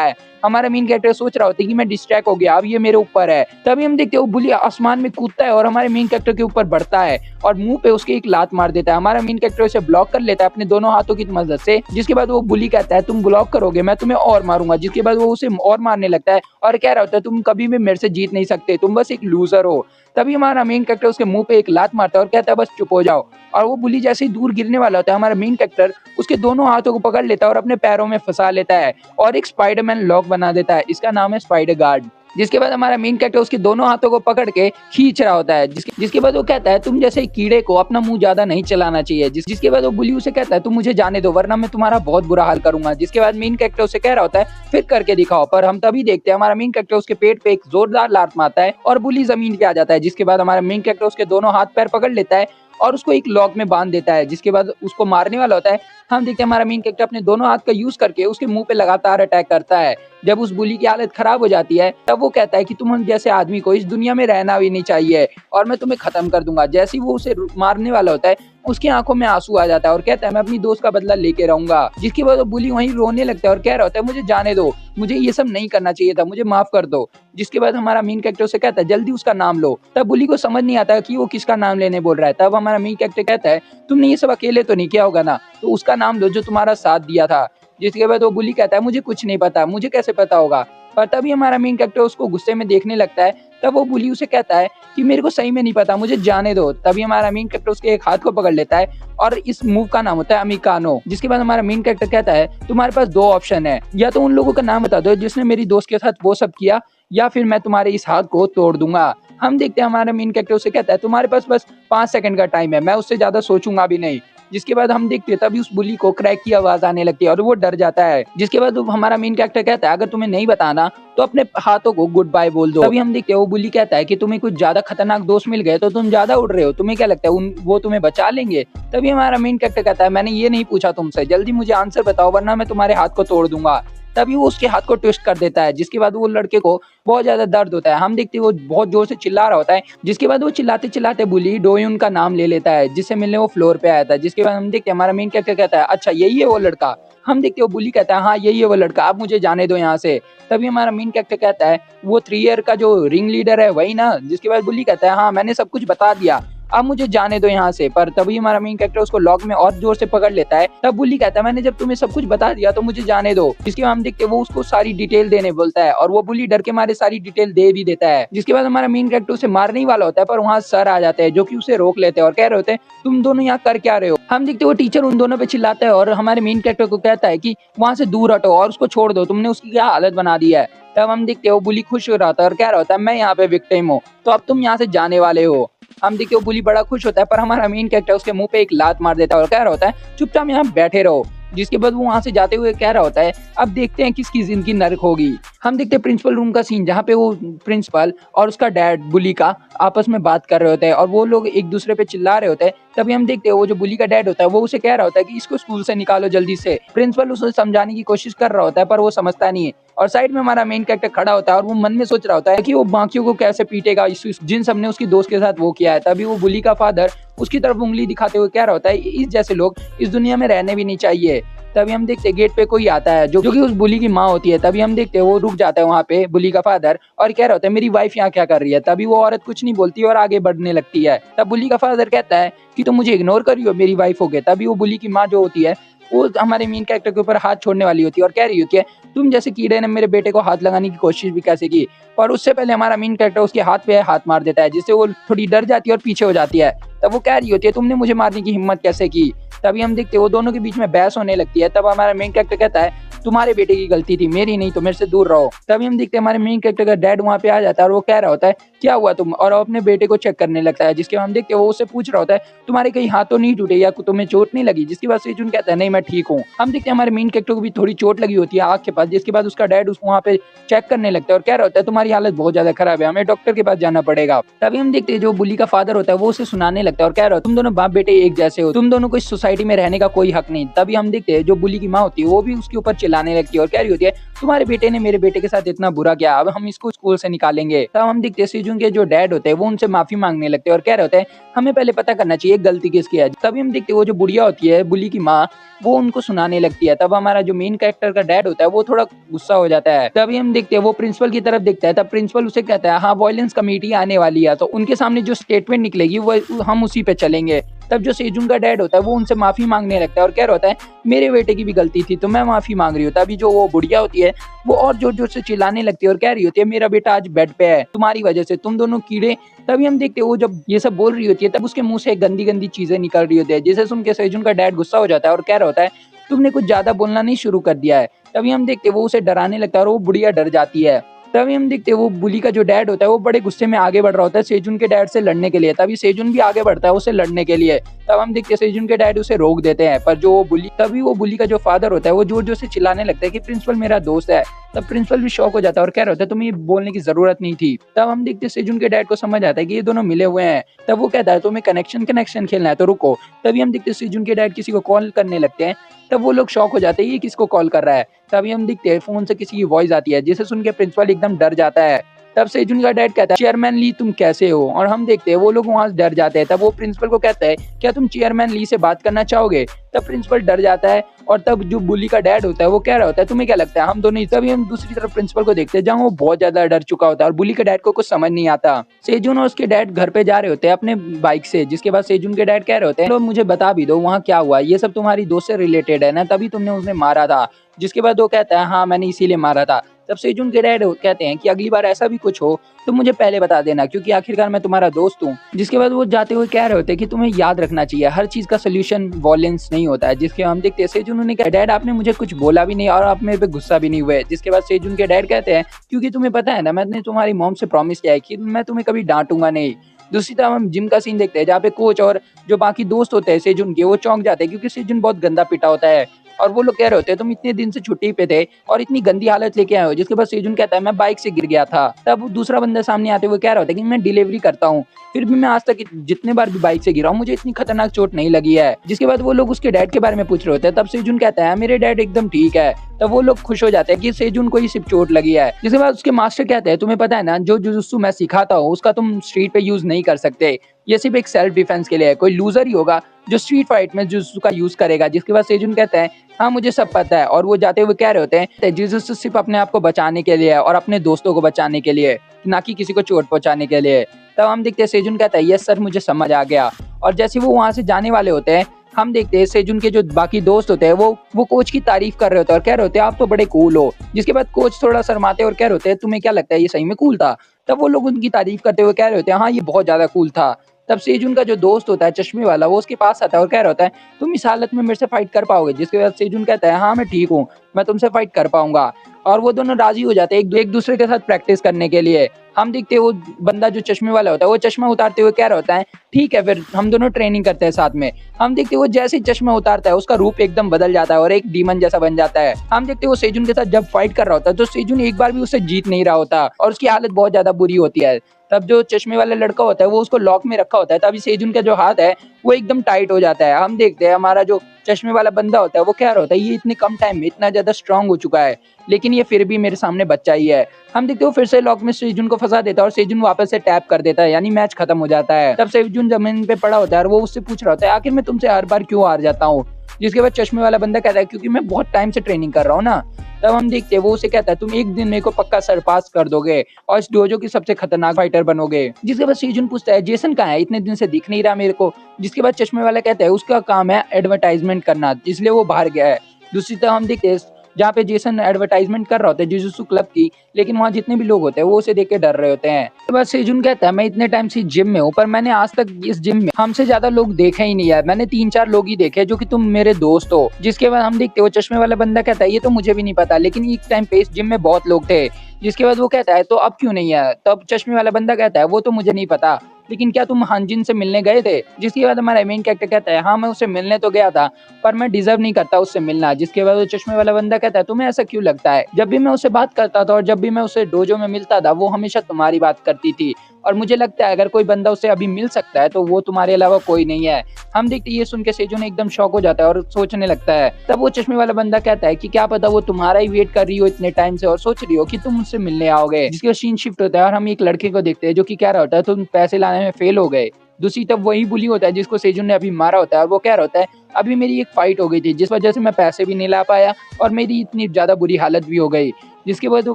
है। हमारा मेन कैरेक्टर सोच रहा होता है कि मैं डिस्ट्रैक्ट हो गया, अब ये मेरे ऊपर है। तभी हम देखते हैं वो बुली आसमान में कूदता है और हमारे मेन कैरेक्टर के ऊपर बढ़ता है और मुंह पे उसके एक लात मार देता है। हमारा मेन कैरेक्टर उसे ब्लॉक कर लेता है अपने दोनों हाथों की मदद से, जिसके बाद वो बुली कहता है तुम ब्लॉक करोगे मैं तुम्हें और मारूंगा। जिसके बाद वो उसे और मारने लगता है और कह रहा होता है तुम कभी भी मेरे से जीत नहीं सकते, तुम बस एक लूजर हो। तभी हमारा मेन कैरेक्टर उसके मुंह पे एक लात मारता है और कहता है बस चुप हो जाओ। और वो बुली जैसे ही दूर गिरने वाला होता है हमारा मेन कैरेक्टर उसके दोनों हाथों को पकड़ लेता है और अपने पैरों में फंसा लेता है और एक स्पाइडरमैन लॉक बना देता है। इसका नाम है स्पाइडर गार्ड। जिसके बाद हमारा मेन कैरेक्टर उसके दोनों हाथों को पकड़ के खींच रहा होता है, जिसके बाद वो कहता है तुम जैसे कीड़े को अपना मुंह ज्यादा नहीं चलाना चाहिए। जिसके बाद वो बुली उसे कहता है तुम मुझे जाने दो वरना मैं तुम्हारा बहुत बुरा हाल करूंगा। जिसके बाद मेन कैरेक्टर उसे कह रहा होता है फिर करके दिखाओ, पर हम तभी देखते हैं हमारा मेन कैरेक्टर उसके पेट पे एक जोरदार लात मारता है और बुली जमीन पे आ जाता है। जिसके बाद हमारा मेन कैरेक्टर उसके दोनों हाथ पैर पकड़ लेता है और उसको एक लॉक में बांध देता है। जिसके बाद उसको मारने वाला होता है, हम देखते हैं हमारा मेन कैरेक्टर अपने दोनों हाथ का यूज करके उसके मुंह पे लगातार अटैक करता है। जब उस बुली की हालत खराब हो जाती है तब वो कहता है कि तुम जैसे आदमी को इस दुनिया में रहना भी नहीं चाहिए और मैं तुम्हें खत्म कर दूंगा। जैसे ही वो उसे मारने वाला होता है उसकी आंखों में आंसू आ जाता है और कहता है मैं अपनी दोस्त का बदला लेके रहूंगा। जिसके बाद वो बुली वहीं रोने लगता है और कह रहा होता है मुझे जाने दो, मुझे ये सब नहीं करना चाहिए था, मुझे माफ कर दो। जिसके बाद हमारा मेन कैरेक्टर उसे कहता है जल्दी उसका नाम लो। तब बुली को समझ नहीं आता कि वो किसका नाम लेने बोल रहा है। तब हमारा मेन कैरेक्टर कहता है तुमने ये सब अकेले तो नहीं किया होगा ना, तो उसका नाम लो जो तुम्हारा साथ दिया था। जिसके बाद वो बुली कहता है मुझे कुछ नहीं पता, मुझे कैसे पता होगा। पर तभी हमारा मेन कैरेक्टर उसको गुस्से में देखने लगता है। तब वो बुली उसे कहता है कि मेरे को सही में नहीं पता, मुझे जाने दो। तभी हमारा मेन कैरेक्टर उसके एक हाथ को पकड़ लेता है और इस मूव का नाम होता है अमिकानो। जिसके बाद हमारा मेन कैरेक्टर कहता है तुम्हारे पास दो ऑप्शन है, या तो उन लोगों का नाम बता दो जिसने मेरी दोस्त के साथ वो सब किया, या फिर मैं तुम्हारे इस हाथ को तोड़ दूंगा। हम देखते हैं हमारा मेन कैरेक्टर उसे कहता है तुम्हारे पास बस 5 सेकंड का टाइम है, मैं उससे ज्यादा सोचूंगा भी नहीं। जिसके बाद हम देखते हैं तभी उस बुली को क्रैक की आवाज आने लगती है और वो डर जाता है। जिसके बाद हमारा मेन कैरेक्टर कहता है अगर तुम्हें नहीं बताना तो अपने हाथों को गुड बाय बोल दो। तभी हम देखते हैं वो बुली कहता है कि तुम्हें कुछ ज्यादा खतरनाक दोस्त मिल गए तो तुम ज्यादा उड़ रहे हो, तुम्हें क्या लगता है वो तुम्हें बचा लेंगे। तभी हमारा मेन कैरेक्टर कहता है मैंने ये नहीं पूछा तुमसे, जल्दी मुझे आंसर बताओ वरना मैं तुम्हारे हाथ को तोड़ दूंगा। तभी वो उसके हाथ को ट्विस्ट कर देता है। जिसके बाद वो लड़के को बहुत ज्यादा दर्द होता है। हम देखते हैं वो बहुत जोर से चिल्ला रहा होता है। जिसके बाद वो चिल्लाते चिल्लाते बुली डोयुन का नाम ले लेता है जिससे मिलने वो फ्लोर पे आया था। जिसके बाद हम देखते हैं हमारा मेन कैरेक्टर कहता है अच्छा यही है वो लड़का। हम देखते हैं वो बुली कहता है हाँ यही है वो लड़का, आप मुझे जाने दो यहाँ से। तभी हमारा मेन कैरेक्टर कहता है वो 3 ईयर का जो रिंग लीडर है वही ना। जिसके बाद बुली कहता है हाँ मैंने सब कुछ बता दिया, अब मुझे जाने दो यहाँ से। पर तभी हमारा मेन कैरेक्टर उसको लॉक में और जोर से पकड़ लेता है। तब बुली कहता है मैंने जब तुम्हें सब कुछ बता दिया तो मुझे जाने दो। जिसके बाद हम देखते हैं वो उसको सारी डिटेल देने बोलता है और वो बुली डर के मारे सारी डिटेल दे भी देता है। जिसके बाद हमारा मेन कैरेक्टर उसे मारने ही वाला होता है पर वहाँ सर आ जाते हैं जो कि उसे रोक लेते हैं और कह रहे होते हैं तुम दोनों यहाँ कर क्या रहे हो। हम देखते हैं वो टीचर उन दोनों पे चिल्लाता है और हमारे मेन कैरेक्टर को कहता है कि वहाँ से दूर हटो और उसको छोड़ दो, तुमने उसकी क्या हालत बना दी है। तब हम देखते हैं वो बुली खुश हो रहा था और कह रहा होता है मैं यहाँ पे विक्टिम हूँ तो अब तुम यहाँ से जाने वाले हो। हम देखते हो बुली बड़ा खुश होता है पर हमारा मेन कैरेक्टर उसके मुंह पे एक लात मार देता है और कह रहा होता है चुपचाप यहाँ बैठे रहो। जिसके बाद वो वहां से जाते हुए कह रहा होता है अब देखते हैं किसकी जिंदगी नरक होगी। हम देखते हैं प्रिंसिपल रूम का सीन जहाँ पे वो प्रिंसिपल और उसका डैड बुली का आपस में बात कर रहे होते हैं और वो लोग एक दूसरे पे चिल्ला रहे होते हैं। तभी हम देखते हैं वो जो बुली का डैड होता है वो उसे कह रहा होता है कि इसको स्कूल से निकालो जल्दी से। प्रिंसिपल उसे समझाने की कोशिश कर रहा होता है पर वो समझता नहीं है और साइड में हमारा मेन कैरेक्टर खड़ा होता है और वो मन में सोच रहा होता है कि वो बाकियों को कैसे पीटेगा जिन सबने उसकी दोस्त के साथ वो किया है। तभी वो बुली का फादर उसकी तरफ उंगली दिखाते हुए कह रहा होता है इस जैसे लोग इस दुनिया में रहने भी नहीं चाहिए। तभी हम देखते हैं गेट पे कोई आता है जो कि उस बुली की माँ होती है। तभी हम देखते हैं वो रुक जाता है वहाँ पे बुली का फादर और कह रहा होता है मेरी वाइफ यहाँ क्या कर रही है। तभी वो औरत कुछ नहीं बोलती और आगे बढ़ने लगती है। तब बुली का फादर कहता है कि तुम मुझे इग्नोर कर रही हो, मेरी वाइफ हो गए। तभी वो बुली की माँ जो होती है वो हमारे मेन कैरेक्टर के ऊपर हाथ छोड़ने वाली होती है और कह रही होती है तुम जैसे कीड़े ने मेरे बेटे को हाथ लगाने की कोशिश भी कैसे की। पर उससे पहले हमारा मेन कैरेक्टर उसके हाथ पे हाथ मार देता है जिससे वो थोड़ी डर जाती है और पीछे हो जाती है। तब वो कह रही होती है तुमने मुझे मारने की हिम्मत कैसे की। तभी हम देखते हैं वो दोनों के बीच में बहस होने लगती है। तब हमारा मेन कैरेक्टर कहता है तुम्हारे बेटे की गलती थी, मेरी नहीं, तो मेरे से दूर रहो। तभी हम देखते हैं हमारे मेन कैरेक्टर का डैड वहाँ पे आ जाता है और वो कह रहा होता है क्या हुआ तुम, और अपने बेटे को चेक करने लगता है। जिसके हम देखते हैं वो उससे पूछ रहा होता है तुम्हारे कहीं हाथ तो नहीं टूटे या तुम्हें चोट नहीं लगी। जिसकी बात सेजुन कहता है नहीं मैं ठीक हूँ। हम देखते हैं हमारे मेन कैरेक्टर को भी थोड़ी चोट लगी होती है आँख के पास। जिसके बाद उसका डैड उसको वहाँ पे चेक करने लगता है और कह रहा होता है तुम्हारी हालत बहुत ज्यादा खराब है, हमें डॉक्टर के पास जाना पड़ेगा। तभी हम देखते हैं जो बुली का फादर होता है वो उसे सुनाने लगता है और कह रहा है तुम दोनों बाप बेटे एक जैसे हो, तुम दोनों को इस सोसाइटी में रहने का कोई हक नहीं। तभी हम देखते हैं जो बुली की माँ होती है वो भी उसके ऊपर चिल्लाने लगती है और कह रही होती है तुम्हारे बेटे ने मेरे बेटे के साथ इतना बुरा किया, अब हम इसको स्कूल से निकालेंगे। तब हम देखते हैं सेजुन के जो डैड होते हैं वो उनसे माफी मांगने लगते हैं और कह रहे होते हैं हमें पहले पता करना चाहिए गलती किसकी है। तभी हम देखते हैं वो जो बुढ़िया होती है बुली की माँ वो उनको सुनाने लगती है। तब हमारा जो मेन कैरेक्टर का डैड होता है वो थोड़ा गुस्सा हो जाता है। तभी हम देखते हैं वो प्रिंसिपल की तरफ देखता है। तब प्रिंसिपल उसे कहता है हाँ वायलेंस कमेटी आने वाली है, तो उनके सामने जो स्टेटमेंट निकलेगी वो हम उसी पे चलेंगे। तब जो सेजुन का डैड होता है वो उनसे माफी मांगने लगता है और कह रहा होता है मेरे बेटे की भी गलती थी तो मैं माफी मांग रही हूँ। तभी जो वो बुढ़िया होती है वो और जोर जोर से चिल्लाने लगती है और कह रही होती है मेरा बेटा आज बेड पे है तुम्हारी वजह से, तुम दोनों कीड़े। तभी हम देखते हैं वो जब ये सब बोल रही होती है तब उसके मुंह से गंदी गंदी चीजें निकल रही होती है, जिसे सुन के सेजुन का डैड गुस्सा हो जाता है और कह रहा होता है तुमने कुछ ज्यादा बोलना नहीं शुरू कर दिया है। तभी हम देखते हैं वो उसे डराने लगता है और वो बुढ़िया डर जाती है। तभी हम देखते हैं वो बुली का जो डैड होता है वो बड़े गुस्से में आगे बढ़ रहा होता है सेजुन के डैड से लड़ने के लिए। तभी सेजुन भी आगे बढ़ता है उसे लड़ने के लिए। तब हम देखते हैं सेजुन के डैड उसे रोक देते हैं, पर जो वो बुली तभी वो बुली का जो फादर होता है वो जोर जोर से चिल्लाने लगता है कि प्रिंसिपल मेरा दोस्त है। तब प्रिंसिपल भी शॉक हो जाता है और कह रहा होता है तुम्हें बोलने की जरूरत नहीं थी। तब हम देखते हैं सेजुन के डैड को समझ आता है कि ये दोनों मिले हुए हैं। तब वो कहता है तुम्हें कनेक्शन खेलना है तो रुको। तभी हम देखते हैं सेजुन के डैड किसी को कॉल करने लगते हैं। तब वो लोग शॉक हो जाते हैं ये किसको कॉल कर रहा है। तभी हम देखते हैं फोन से किसी की वॉइस आती है जिसे सुन के प्रिंसिपल एकदम डर जाता है। तब सेजुन का डैड कहता है चेयरमैन ली तुम कैसे हो, और हम देखते हैं वो लोग वहां से डर जाते हैं। तब वो प्रिंसिपल को कहता है क्या तुम चेयरमैन ली से बात करना चाहोगे। तब प्रिंसिपल डर जाता है और तब जो बुली का डैड होता है वो कह रहा होता है तुम्हें क्या लगता है हम दोनों। तभी हम दूसरी तरफ प्रिंसिपल को देखते हैं जहाँ वो बहुत ज्यादा डर चुका होता है और बुली के डैड को कुछ समझ नहीं आता। सेजुन और उसके डैड घर पे जा रहे होते हैं अपने बाइक से, जिसके बाद सेजुन के डैड कह रहे होते हैं लो मुझे बता भी दो वहाँ क्या हुआ, ये सब तुम्हारी दोस्त से रिलेटेड है ना, तभी तुमने उसे मारा था। जिसके बाद वो कहता है हाँ मैंने इसीलिए मारा था। तब सेजुन के डैड कहते हैं कि अगली बार ऐसा भी कुछ हो तो मुझे पहले बता देना क्योंकि आखिरकार मैं तुम्हारा दोस्त हूँ। जिसके बाद वो जाते हुए कह रहे होते हैं कि तुम्हें याद रखना चाहिए हर चीज का सोल्यूशन वॉयलेंस नहीं होता है। जिसके हम देखते हैं सेजुन ने कहा डैड आपने मुझे कुछ बोला भी नहीं और आप मेरे पे गुस्सा भी नहीं हुए। जिसके बाद सेजुन के डैड कहते हैं क्योंकि तुम्हें पता है ना मैंने तुम्हारी मॉम से प्रॉमिस किया है कि मैं तुम्हें कभी डांटूंगा नहीं। दूसरी तरफ हम जिम का सीन देखते हैं जहाँ पे कोच और जो बाकी दोस्त होते हैं सेजुन के वो चौंक जाते हैं क्योंकि सेजुन बहुत गंदा पिटा होता है और वो लोग कह रहे होते हैं तुम इतने दिन से छुट्टी पे थे और इतनी गंदी हालत लेके आए हो। जिसके बाद सेजुन कहता है मैं बाइक से गिर गया था। तब दूसरा बंदा सामने आते हुए कह रहा होता है कि मैं डिलीवरी करता हूँ फिर भी मैं आज तक जितने बार भी बाइक से गिरा हूँ मुझे इतनी खतरनाक चोट नहीं लगी है। जिसके बाद वो लोग उसके डैड के बारे में पूछ रहे होते हैं। तब सेजुन कहता है मेरे डैड एकदम ठीक है। तब वो लोग खुश हो जाते हैं कि सेजुन को ही सिर्फ चोट लगी है। जिसके बाद उसके मास्टर कहते हैं तुम्हें पता है ना जो जुजुत्सु मैं सिखाता हूँ उसका तुम स्ट्रीट पे यूज नहीं कर सकते, ये सिर्फ एक सेल्फ डिफेंस के लिए है, कोई लूजर ही होगा जो स्ट्रीट फाइट में जुजुत्सु का यूज करेगा। जिसके बाद सेजुन कहता है हाँ मुझे सब पता है और वो जाते हुए कह रहे होते हैं जुजुत्सु सिर्फ अपने आप को बचाने के लिए है और अपने दोस्तों को बचाने के लिए, ना कि किसी को चोट पहुंचाने के लिए। तब हम देखते हैं सेजुन कहता है यस सर मुझे समझ आ गया। और जैसे वो वहां से जाने वाले होते हैं हम देखते हैं सेजुन के जो बाकी दोस्त होते हैं वो कोच की तारीफ कर रहे होते हैं और कह रहे होते हैं आप तो बड़े कूल हो। जिसके बाद कोच थोड़ा शर्माते और कह रहे होते हैं तुम्हें क्या लगता है ये सही में कूल था। तब वो लोग उनकी तारीफ करते हुए कह रहे होते हैं हाँ ये बहुत ज्यादा कूल था। तब सेजुन का जो दोस्त होता है चश्मे वाला वो उसके पास आता है और कह रहा होता है तुम इस हालत में मेरे से फाइट कर पाओगे। जिसके बाद सेजुन कहता है हाँ मैं ठीक हूँ मैं तुमसे फाइट कर पाऊंगा। और वो दोनों राजी हो जाते हैं एक दूसरे के साथ प्रैक्टिस करने के लिए। हम देखते हैं वो बंदा जो चश्मे वाला होता है वो चश्मा उतारते हुए कह रहा होता है ठीक है फिर हम दोनों ट्रेनिंग करते हैं साथ में। हम देखते हैं वो जैसे ही चश्मा उतारता है उसका रूप एकदम बदल जाता है और एक डीमन जैसा बन जाता है। हम देखते हैं वो सेजुन के साथ जब फाइट कर रहा होता है तो सेजुन एक बार भी उससे जीत नहीं रहा होता और उसकी हालत बहुत ज्यादा बुरी होती है। तब जो चश्मे वाला लड़का होता है वो उसको लॉक में रखा होता है। तभी सेजुन का जो हाथ है वो एकदम टाइट हो जाता है। हम देखते हैं हमारा जो चश्मे वाला बंदा होता है वो कह रहा होता है ये इतने कम टाइम में इतना ज्यादा स्ट्रांग हो चुका है लेकिन ये फिर भी मेरे सामने बच्चा ही है। हम देखते हो फिर से लॉक में सेजुन को फंसा देता है और सेजुन वापस से टैप कर देता है यानी मैच खत्म हो जाता है। तब सेजुन जमीन पे पड़ा होता है और वो उससे पूछ रहा होता है आखिर मैं तुमसे हर बार क्यों हार जाता हूँ। जिसके बाद चश्मे वाला बंदा कहता है क्योंकि मैं बहुत टाइम से ट्रेनिंग कर रहा हूँ ना। तब हम देखते हैं वो उसे कहता है तुम एक दिन मेरे को पक्का सरपास कर दोगे और इस डोजो की सबसे खतरनाक फाइटर बनोगे। जिसके बाद सेजुन पूछता है जेसन कहाँ है, इतने दिन से दिख नहीं रहा मेरे को। जिसके बाद चश्मे वाला कहता है उसका काम है एडवर्टाइजमेंट करना इसलिए वो बाहर गया है। दूसरी तरफ हम देखते हैं जहाँ पे जेसन एडवर्टाइजमेंट कर रहा होता है जुजुत्सु क्लब की, लेकिन वहाँ जितने भी लोग होते हैं वो उसे देख के डर रहे होते हैं। तो बस सेजुन कहता है मैं इतने टाइम से जिम में हूँ पर मैंने आज तक इस जिम में हमसे ज्यादा लोग देखे ही नहीं है, मैंने 3-4 लोग ही देखे जो कि तुम मेरे दोस्त हो। जिसके बाद हम देखते हो चश्मे वाला बंदा कहता है ये तो मुझे भी नहीं पता लेकिन एक टाइम पे इस जिम में बहुत लोग थे। जिसके बाद वो कहता है तो अब क्यों नहीं है। तब चश्मे वाला बंदा कहता है वो तो मुझे नहीं पता लेकिन क्या तुम हानजिन से मिलने गए थे। जिसके बाद हमारा मेन कैरेक्टर कहता है हाँ मैं उससे मिलने तो गया था पर मैं डिजर्व नहीं करता उससे मिलना। जिसके बाद वो चश्मे वाला बंदा कहता है तुम्हें ऐसा क्यों लगता है, जब भी मैं उससे बात करता था और जब भी मैं उससे डोजो में मिलता था वो हमेशा तुम्हारी बात करती थी और मुझे लगता है अगर कोई बंदा उससे अभी मिल सकता है तो वो तुम्हारे अलावा कोई नहीं है। हम देखते ये सुन के सेजोन एकदम शॉक हो जाता है और सोचने लगता है। तब वो चश्मे वाला बंदा कहता है कि क्या पता वो तुम्हारा ही वेट कर रही हो इतने टाइम से और सोच रही हो कि तुम मुझसे मिलने आओगे। जिसके सीन शिफ्ट होता है और हम एक लड़के को देखते हैं जो कि कह रहा होता है तुम पैसे लाने में फेल हो गए। दूसरी तब वही बुली होता है जिसको सेजुन ने अभी मारा होता है और वो कह रहा होता है अभी मेरी एक फाइट हो गई थी जिस वजह से मैं पैसे भी नहीं ला पाया और मेरी इतनी ज्यादा बुरी हालत भी हो गई। जिसके बाद वो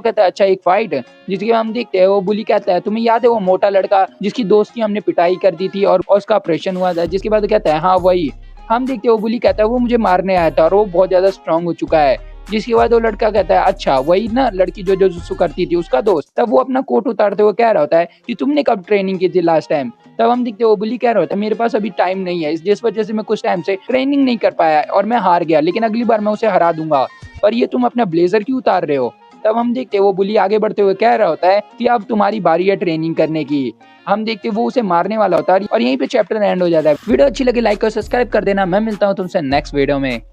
कहता है अच्छा एक फाइट। जिसके बाद हम देखते हैं वो बुली कहता है तुम्हें याद है वो मोटा लड़का जिसकी दोस्त की हमने पिटाई कर दी थी और उसका ऑपरेशन हुआ था। जिसके बाद वो कहता है हाँ वही। हम देखते हैं वो बुली कहता है वो मुझे मारने आया था और वो बहुत ज्यादा स्ट्रांग हो चुका है। जिसके बाद वो लड़का कहता है अच्छा वही ना लड़की जो जुत्सु करती थी उसका दोस्त। तब वो अपना कोट उतारते हुए कह रहा होता है कि तुमने कब ट्रेनिंग की थी लास्ट टाइम। तब हम देखते वो बुली कह रहा होता है मेरे पास अभी टाइम नहीं है जिस वजह से मैं कुछ टाइम से ट्रेनिंग नहीं कर पाया और मैं हार गया लेकिन अगली बार मैं उसे हरा दूंगा। पर ये तुम अपना ब्लेजर क्यों उतार रहे हो। तब हम देखते वो बुली आगे बढ़ते हुए कह रहा होता है कि अब तुम्हारी बारी है ट्रेनिंग करने की। हम देखते वो उसे मारने वाला होता है और यहीं पे चैप्टर एंड हो जाता है। वीडियो अच्छी लगी लाइक और सब्सक्राइब कर देना। मैं मिलता हूँ तुमसे नेक्स्ट वीडियो में।